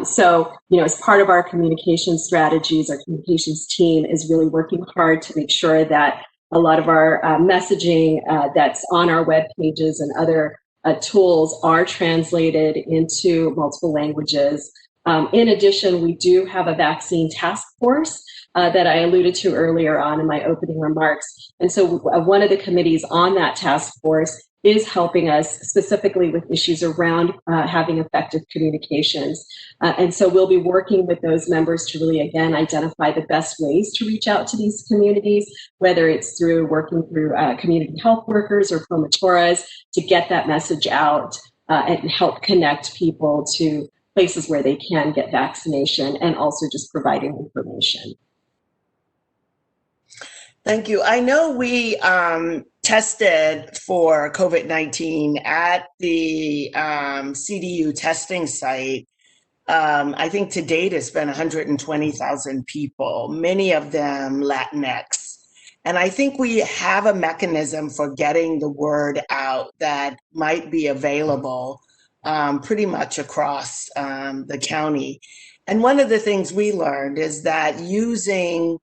E: So, as part of our communication strategies, our communications team is really working hard to make sure that a lot of our messaging that's on our web pages and other tools are translated into multiple languages. In addition, we do have a vaccine task force that I alluded to earlier on in my opening remarks. And so one of the committees on that task force is helping us specifically with issues around having effective communications. And so we'll be working with those members to really, again, identify the best ways to reach out to these communities, whether it's through working through community health workers or promotoras to get that message out and help connect people to places where they can get vaccination, and also just providing information.
B: Thank you. I know we tested for COVID-19 at the CDU testing site. I think to date it's been 120,000 people, many of them Latinx. And I think we have a mechanism for getting the word out that might be available pretty much across the county. And one of the things we learned is that using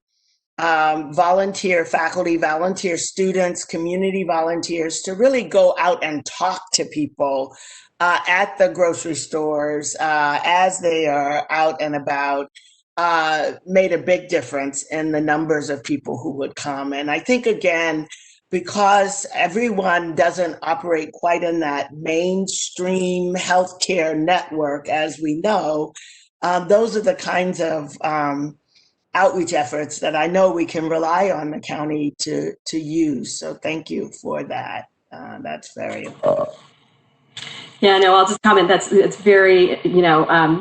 B: volunteer faculty, volunteer students, community volunteers to really go out and talk to people at the grocery stores as they are out and about made a big difference in the numbers of people who would come. And I think, again, because everyone doesn't operate quite in that mainstream healthcare network, as we know, those are the kinds of outreach efforts that I know we can rely on the county to use. So thank you for that. That's very important.
E: Yeah, no, I'll just comment. It's very,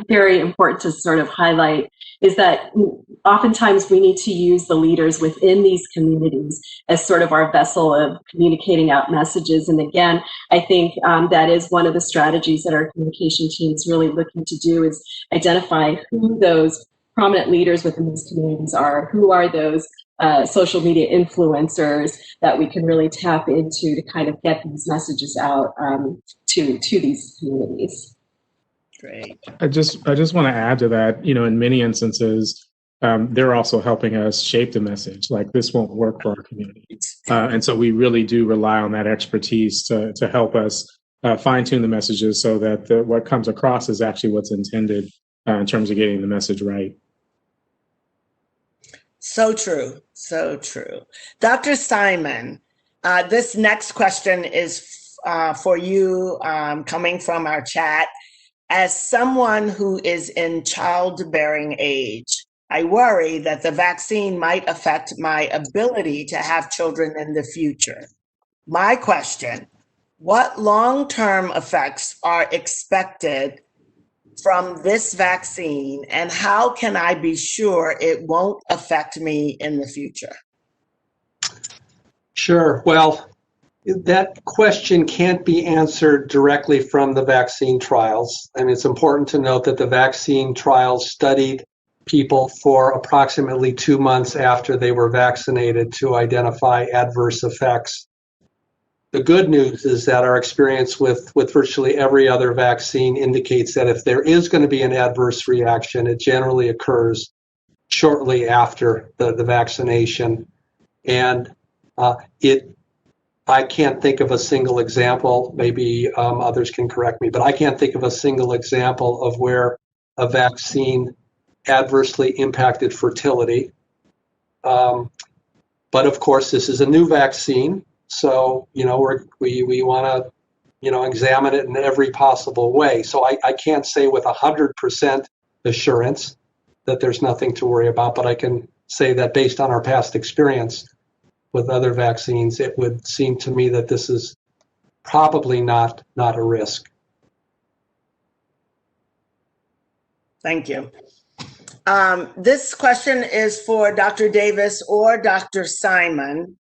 E: very important to sort of highlight is that oftentimes we need to use the leaders within these communities as sort of our vessel of communicating out messages. And again, I think that is one of the strategies that our communication team is really looking to do, is identify who those prominent leaders within these communities are, who are those social media influencers that we can really tap into to kind of get these messages out to these communities.
B: Great.
C: I just want to add to that, in many instances, they're also helping us shape the message. Like, this won't work for our community. And so we really do rely on that expertise to help us fine tune the messages so that what comes across is actually what's intended in terms of getting the message right.
B: So true. So true. Dr. Simon, this next question is for you, coming from our chat. As someone who is in childbearing age, I worry that the vaccine might affect my ability to have children in the future. My question, what long-term effects are expected from this vaccine, and how can I be sure it won't affect me in the future?
D: Sure. Well, that question can't be answered directly from the vaccine trials. I mean, it's important to note that the vaccine trials studied people for approximately 2 months after they were vaccinated to identify adverse effects. The good news is that our experience with virtually every other vaccine indicates that if there is going to be an adverse reaction, it generally occurs shortly after the vaccination. And I can't think of a single example, maybe others can correct me, but I can't think of a single example of where a vaccine adversely impacted fertility. But of course, this is a new vaccine. So, we want to, examine it in every possible way. So I can't say with 100% assurance that there's nothing to worry about, but I can say that based on our past experience with other vaccines, it would seem to me that this is probably not a risk.
B: Thank you. This question is for Dr. Davis or Dr. Simon.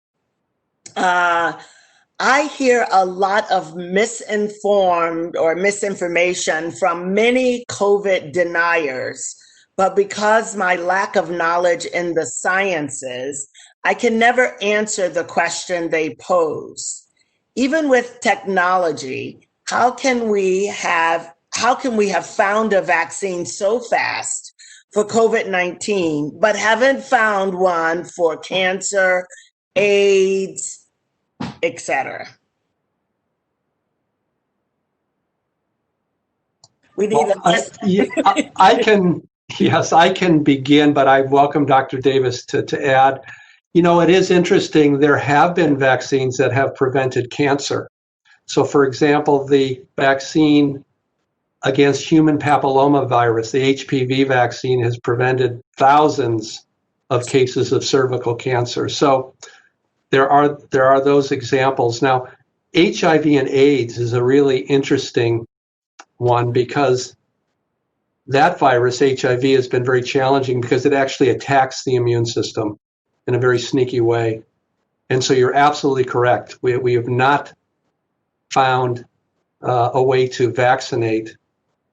B: I hear a lot of misinformed or misinformation from many COVID deniers, but because my lack of knowledge in the sciences, I can never answer the question they pose. Even with technology, how can we have found a vaccine so fast for COVID-19, but haven't found one for cancer, AIDS, etc.? We need
D: I can begin, but I welcome Dr. Davis to add. It is interesting. There have been vaccines that have prevented cancer. So, for example, the vaccine against human papillomavirus, the HPV vaccine, has prevented thousands of cases of cervical cancer. So there are those examples. Now, HIV and AIDS is a really interesting one because that virus, HIV, has been very challenging because it actually attacks the immune system in a very sneaky way. And so you're absolutely correct. We have not found a way to vaccinate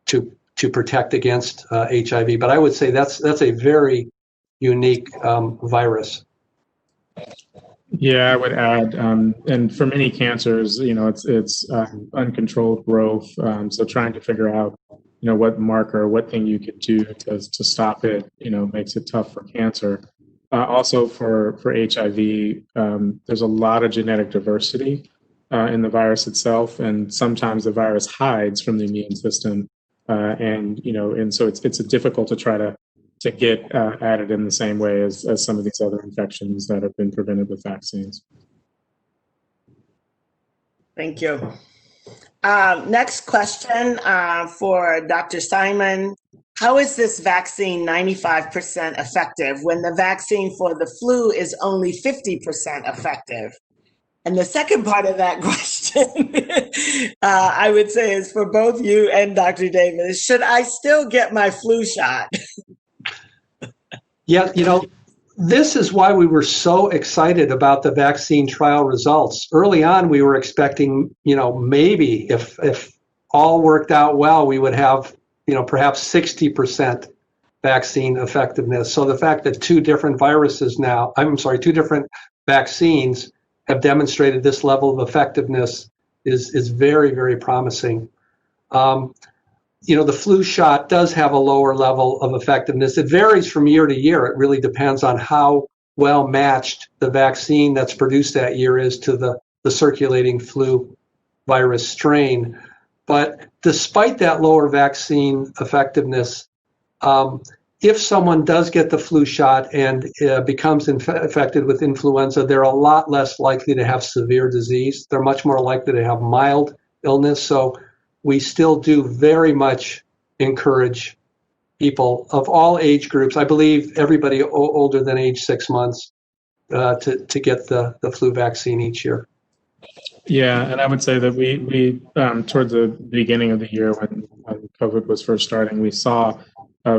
D: to protect against HIV, but I would say that's a very unique virus.
C: Yeah, I would add, and for many cancers, it's uncontrolled growth. So trying to figure out, what marker, what thing you could do to stop it, makes it tough for cancer. Also for HIV, there's a lot of genetic diversity in the virus itself, and sometimes the virus hides from the immune system, and so it's difficult to try to get at it in the same way as some of these other infections that have been prevented with vaccines.
B: Thank you. Next question for Dr. Simon. How is this vaccine 95% effective when the vaccine for the flu is only 50% effective? And the second part of that question, I would say, is for both you and Dr. Davis. Should I still get my flu shot?
D: Yeah, this is why we were so excited about the vaccine trial results. Early on, we were expecting, maybe if all worked out well, we would have, perhaps 60% vaccine effectiveness. So the fact that two different vaccines have demonstrated this level of effectiveness is very, very promising. the flu shot does have a lower level of effectiveness. It varies from year to year. It really depends on how well matched the vaccine that's produced that year is to the circulating flu virus strain. But despite that lower vaccine effectiveness, if someone does get the flu shot and becomes infected with influenza, they're a lot less likely to have severe disease. They're much more likely to have mild illness. So we still do very much encourage people of all age groups, I believe everybody older than age 6 months, to get the flu vaccine each year.
C: Yeah, and I would say that we towards the beginning of the year when COVID was first starting, we saw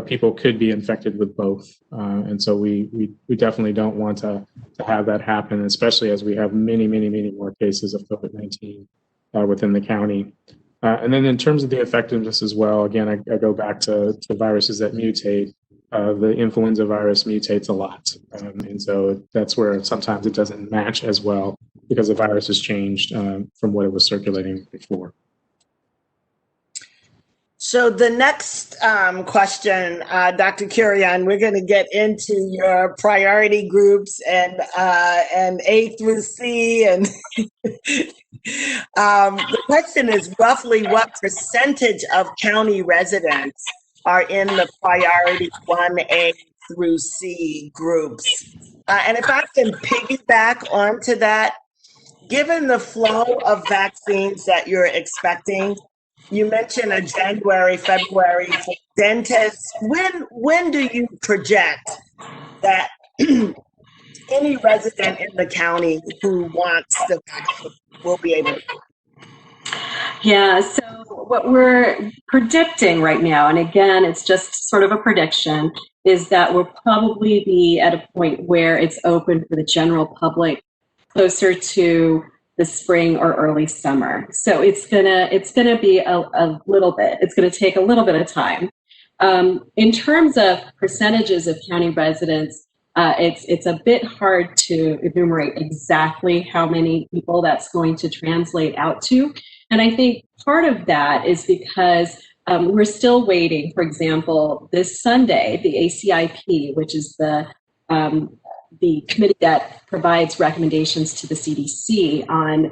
C: people could be infected with both. And so we definitely don't want to have that happen, especially as we have many more cases of COVID-19 within the county. And then in terms of the effectiveness as well, again, I go back to viruses that mutate. The influenza virus mutates a lot. And so that's where sometimes it doesn't match as well because the virus has changed from what it was circulating before.
B: So the next question, Dr. Kurian, we're going to get into your priority groups and A through C. And the question is roughly what percentage of county residents are in the priority 1A through C groups? And if I can piggyback onto that, given the flow of vaccines that you're expecting, you mentioned a January, February for dentists. When do you project that any resident in the county who wants the vaccine will be able to?
E: Yeah, so what we're predicting right now, and again, it's just sort of a prediction, is that we'll probably be at a point where it's open for the general public closer to the spring or early summer. So it's gonna be a little bit. It's gonna take a little bit of time. In terms of percentages of county residents, it's a bit hard to enumerate exactly how many people that's going to translate out to. And I think part of that is because we're still waiting. For example, this Sunday, the ACIP, which is the committee that provides recommendations to the CDC on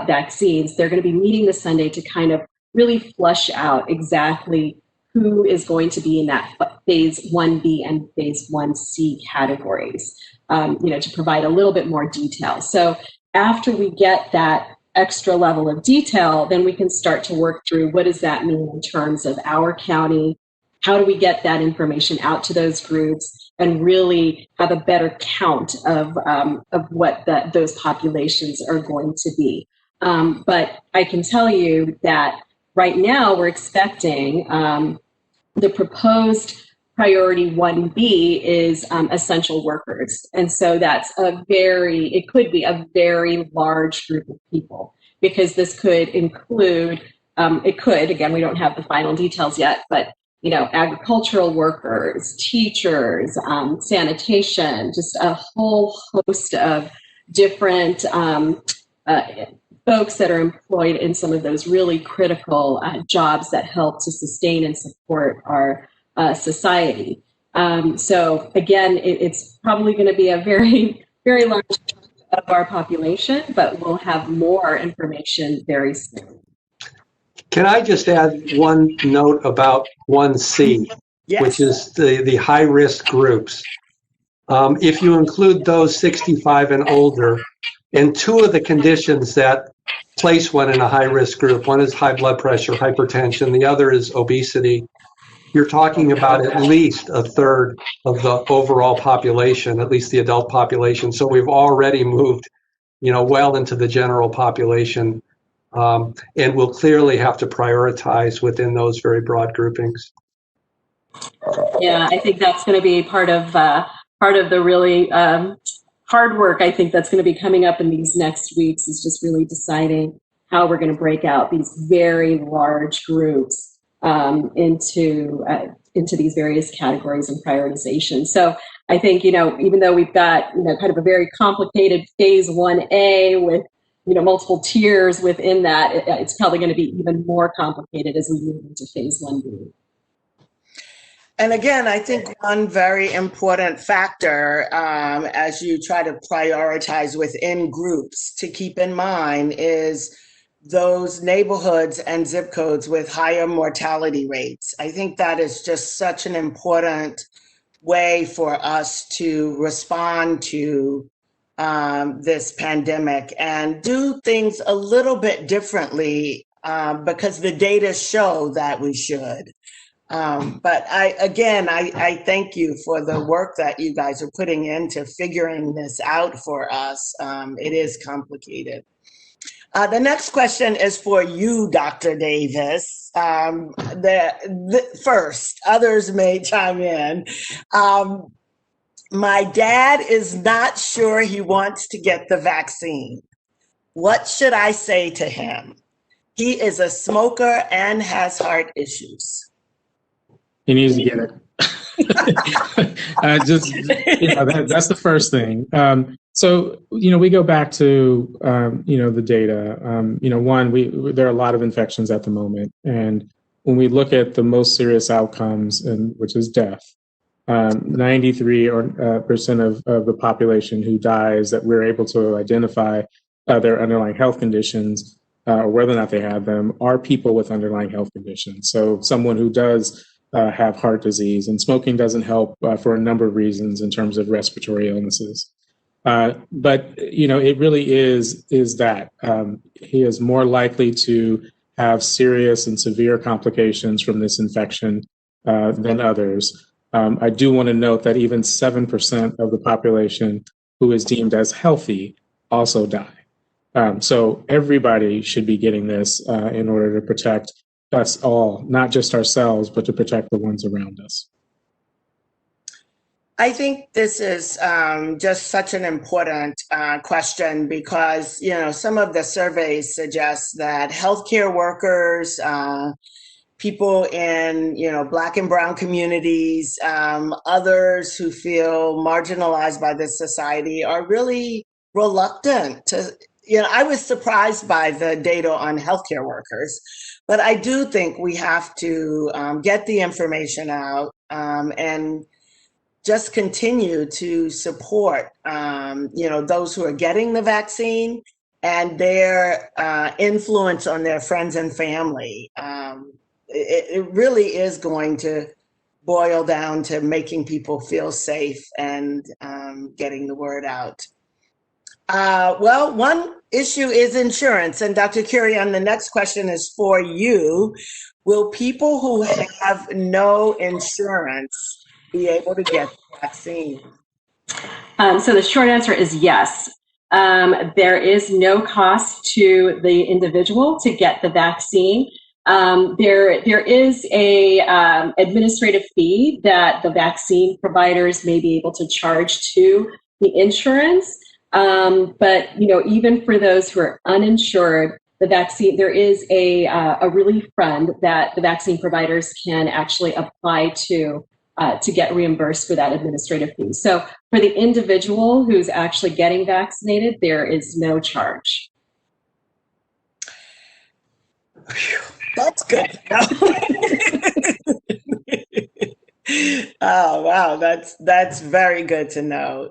E: vaccines, they're going to be meeting this Sunday to kind of really flush out exactly who is going to be in that phase 1B and phase 1C categories, to provide a little bit more detail. So after we get that extra level of detail, then we can start to work through what does that mean in terms of our county, how do we get that information out to those groups and really have a better count of what those populations are going to be. But I can tell you that right now we're expecting the proposed priority 1B is essential workers. And so it could be a very large group of people because this could include, again, we don't have the final details yet, but agricultural workers, teachers, sanitation, just a whole host of different folks that are employed in some of those really critical jobs that help to sustain and support our society. So again, it's probably going to be a very, very large chunk of our population, but we'll have more information very soon.
D: Can I just add one note about 1C,
B: Yes.
D: which is the high-risk groups? If you include those 65 and older, and two of the conditions that place one in a high-risk group, one is high blood pressure, hypertension, the other is obesity, you're talking about at least a third of the overall population, at least the adult population. So we've already moved, well into the general population. And we'll clearly have to prioritize within those very broad groupings.
E: Yeah, I think that's going to be part of the really hard work. I think that's going to be coming up in these next weeks is just really deciding how we're going to break out these very large groups into these various categories and prioritization. So I think even though we've got kind of a very complicated phase 1A with multiple tiers within that, it's probably going to be even more complicated as we move into phase 1B.
B: And again, I think one very important factor as you try to prioritize within groups to keep in mind is those neighborhoods and zip codes with higher mortality rates. I think that is just such an important way for us to respond to this pandemic and do things a little bit differently because the data show that we should. But I thank you for the work that you guys are putting into figuring this out for us. It is complicated. The next question is for you, Dr. Davis. First, others may chime in. My dad is not sure he wants to get the vaccine. What should I say to him? He is a smoker and has heart issues.
C: He needs to get it. That's the first thing. So, we go back to, the data. There are a lot of infections at the moment. And when we look at the most serious outcomes, which is death, 93% of the population who dies that we're able to identify their underlying health conditions, or whether or not they have them, are people with underlying health conditions. So someone who does have heart disease, and smoking doesn't help for a number of reasons in terms of respiratory illnesses. But it really is that he is more likely to have serious and severe complications from this infection than others. I do want to note that even 7% of the population who is deemed as healthy also die. So everybody should be getting this in order to protect us all, not just ourselves, but to protect the ones around us.
B: I think this is just such an important question because, some of the surveys suggest that healthcare workers, people in, Black and Brown communities, others who feel marginalized by this society are really reluctant to, I was surprised by the data on healthcare workers, but I do think we have to get the information out and just continue to support, those who are getting the vaccine and their influence on their friends and family. It really is going to boil down to making people feel safe and getting the word out. Well, one issue is insurance. And Dr. Kurian, the next question is for you. Will people who have no insurance be able to get the vaccine?
E: So the short answer is yes. There is no cost to the individual to get the vaccine. There is a administrative fee that the vaccine providers may be able to charge to the insurance. But even for those who are uninsured, the vaccine, there is a relief fund that the vaccine providers can actually apply to get reimbursed for that administrative fee. So for the individual who's actually getting vaccinated, there is no charge.
B: That's good. Oh, wow. That's very good to know.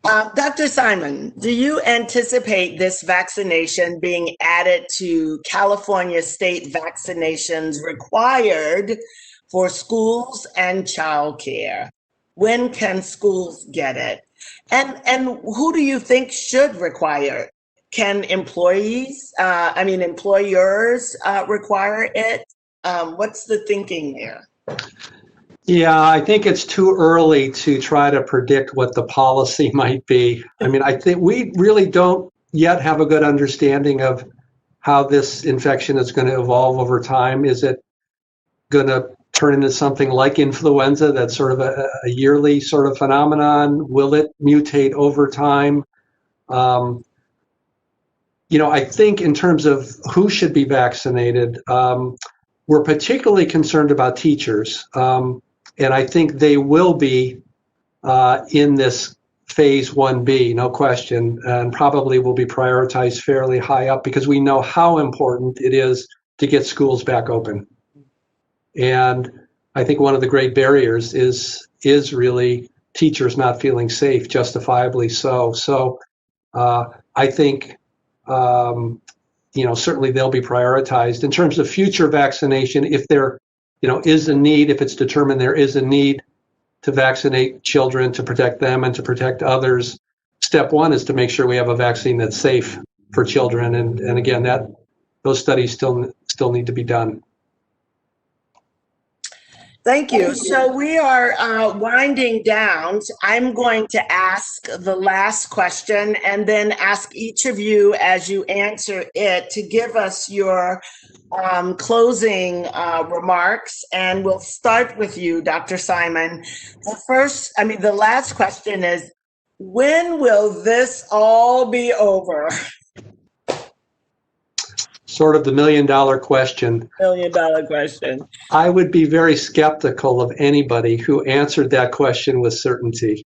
B: Dr. Simon, do you anticipate this vaccination being added to California state vaccinations required for schools and childcare? When can schools get it? And who do you think should require it? Can employers require it? What's the thinking there?
D: Yeah, I think it's too early to try to predict what the policy might be. I think we really don't yet have a good understanding of how this infection is going to evolve over time. Is it going to turn into something like influenza that's sort of a yearly sort of phenomenon? Will it mutate over time? I think in terms of who should be vaccinated, we're particularly concerned about teachers. And I think they will be in this phase 1B, no question, and probably will be prioritized fairly high up because we know how important it is to get schools back open. And I think one of the great barriers is really teachers not feeling safe, justifiably so. So I think certainly they'll be prioritized. In terms of future vaccination, if there is a need, if it's determined there is a need to vaccinate children to protect them and to protect others, step one is to make sure we have a vaccine that's safe for children. And again, those studies still need to be done.
B: Thank you. So we are winding down. I'm going to ask the last question and then ask each of you as you answer it to give us your closing remarks. And we'll start with you, Dr. Simon. The last question is, when will this all be over?
D: Sort of the $1 million question.
B: $1 million question.
D: I would be very skeptical of anybody who answered that question with certainty.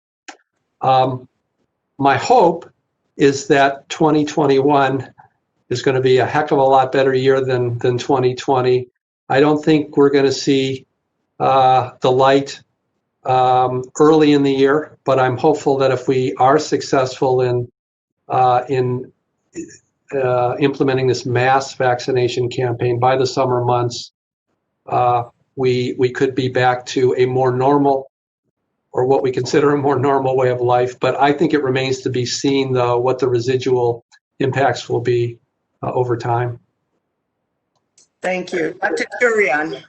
D: My hope is that 2021 is going to be a heck of a lot better year than 2020. I don't think we're going to see the light early in the year, but I'm hopeful that if we are successful in implementing this mass vaccination campaign by the summer months, we could be back to a more normal, or what we consider a more normal way of life. But I think it remains to be seen, though, what the residual impacts will be over time.
B: Thank you. Dr. Kurian.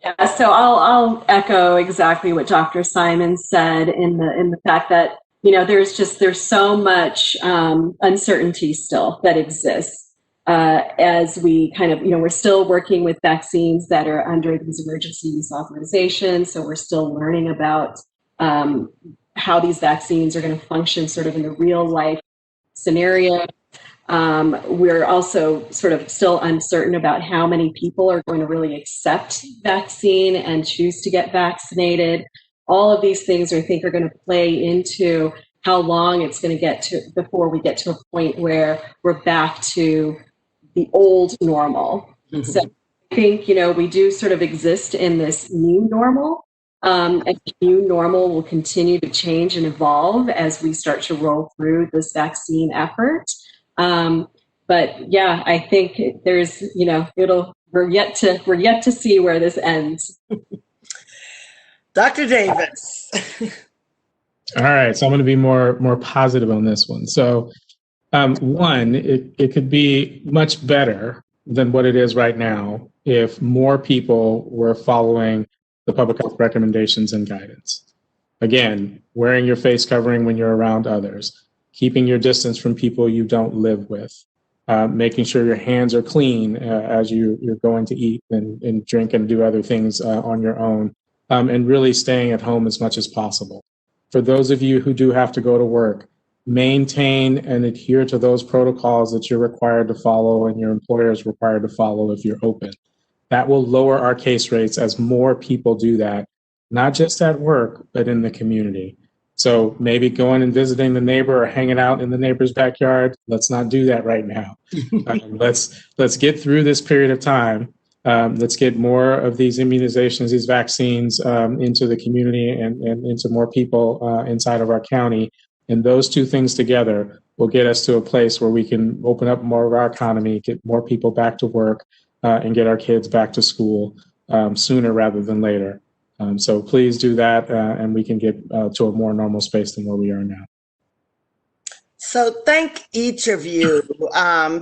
E: Yeah, so I'll echo exactly what Dr. Simon said in the fact that there's so much uncertainty still that exists as we we're still working with vaccines that are under these emergency use authorizations. So we're still learning about how these vaccines are going to function sort of in the real life scenario. We're also sort of still uncertain about how many people are going to really accept vaccine and choose to get vaccinated. All of these things I think are going to play into how long it's going to get to before we get to a point where we're back to the old normal. Mm-hmm. So I think, we do sort of exist in this new normal. And the new normal will continue to change and evolve as we start to roll through this vaccine effort. But yeah, I think there's, we're yet to see where this ends.
B: Dr. Davis.
C: All right, so I'm going to be more positive on this one. So, one, it could be much better than what it is right now if more people were following the public health recommendations and guidance. Again, wearing your face covering when you're around others, keeping your distance from people you don't live with, making sure your hands are clean as you're going to eat and drink and do other things on your own, and really staying at home as much as possible. For those of you who do have to go to work, maintain and adhere to those protocols that you're required to follow and your employer is required to follow if you're open. That will lower our case rates as more people do that, not just at work, but in the community. So maybe going and visiting the neighbor or hanging out in the neighbor's backyard, let's not do that right now. Let's get through this period of time. Let's get more of these immunizations, these vaccines into the community and into more people inside of our county. And those two things together will get us to a place where we can open up more of our economy, get more people back to work, and get our kids back to school sooner rather than later. So please do that, and we can get to a more normal space than where we are now.
B: So thank each of you.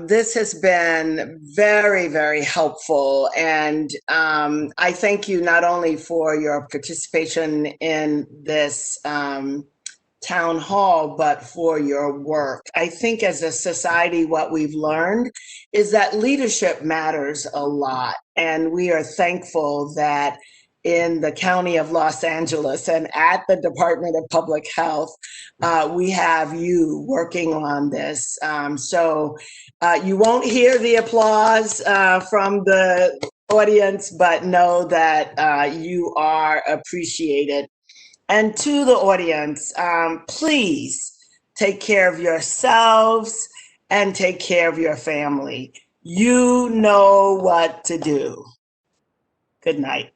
B: This has been very, very helpful. And I thank you not only for your participation in this town hall, but for your work. I think as a society, what we've learned is that leadership matters a lot. And we are thankful that in the County of Los Angeles and at the Department of Public Health, we have you working on this. So you won't hear the applause from the audience, but know that you are appreciated. And to the audience, please take care of yourselves and take care of your family. You know what to do. Good night.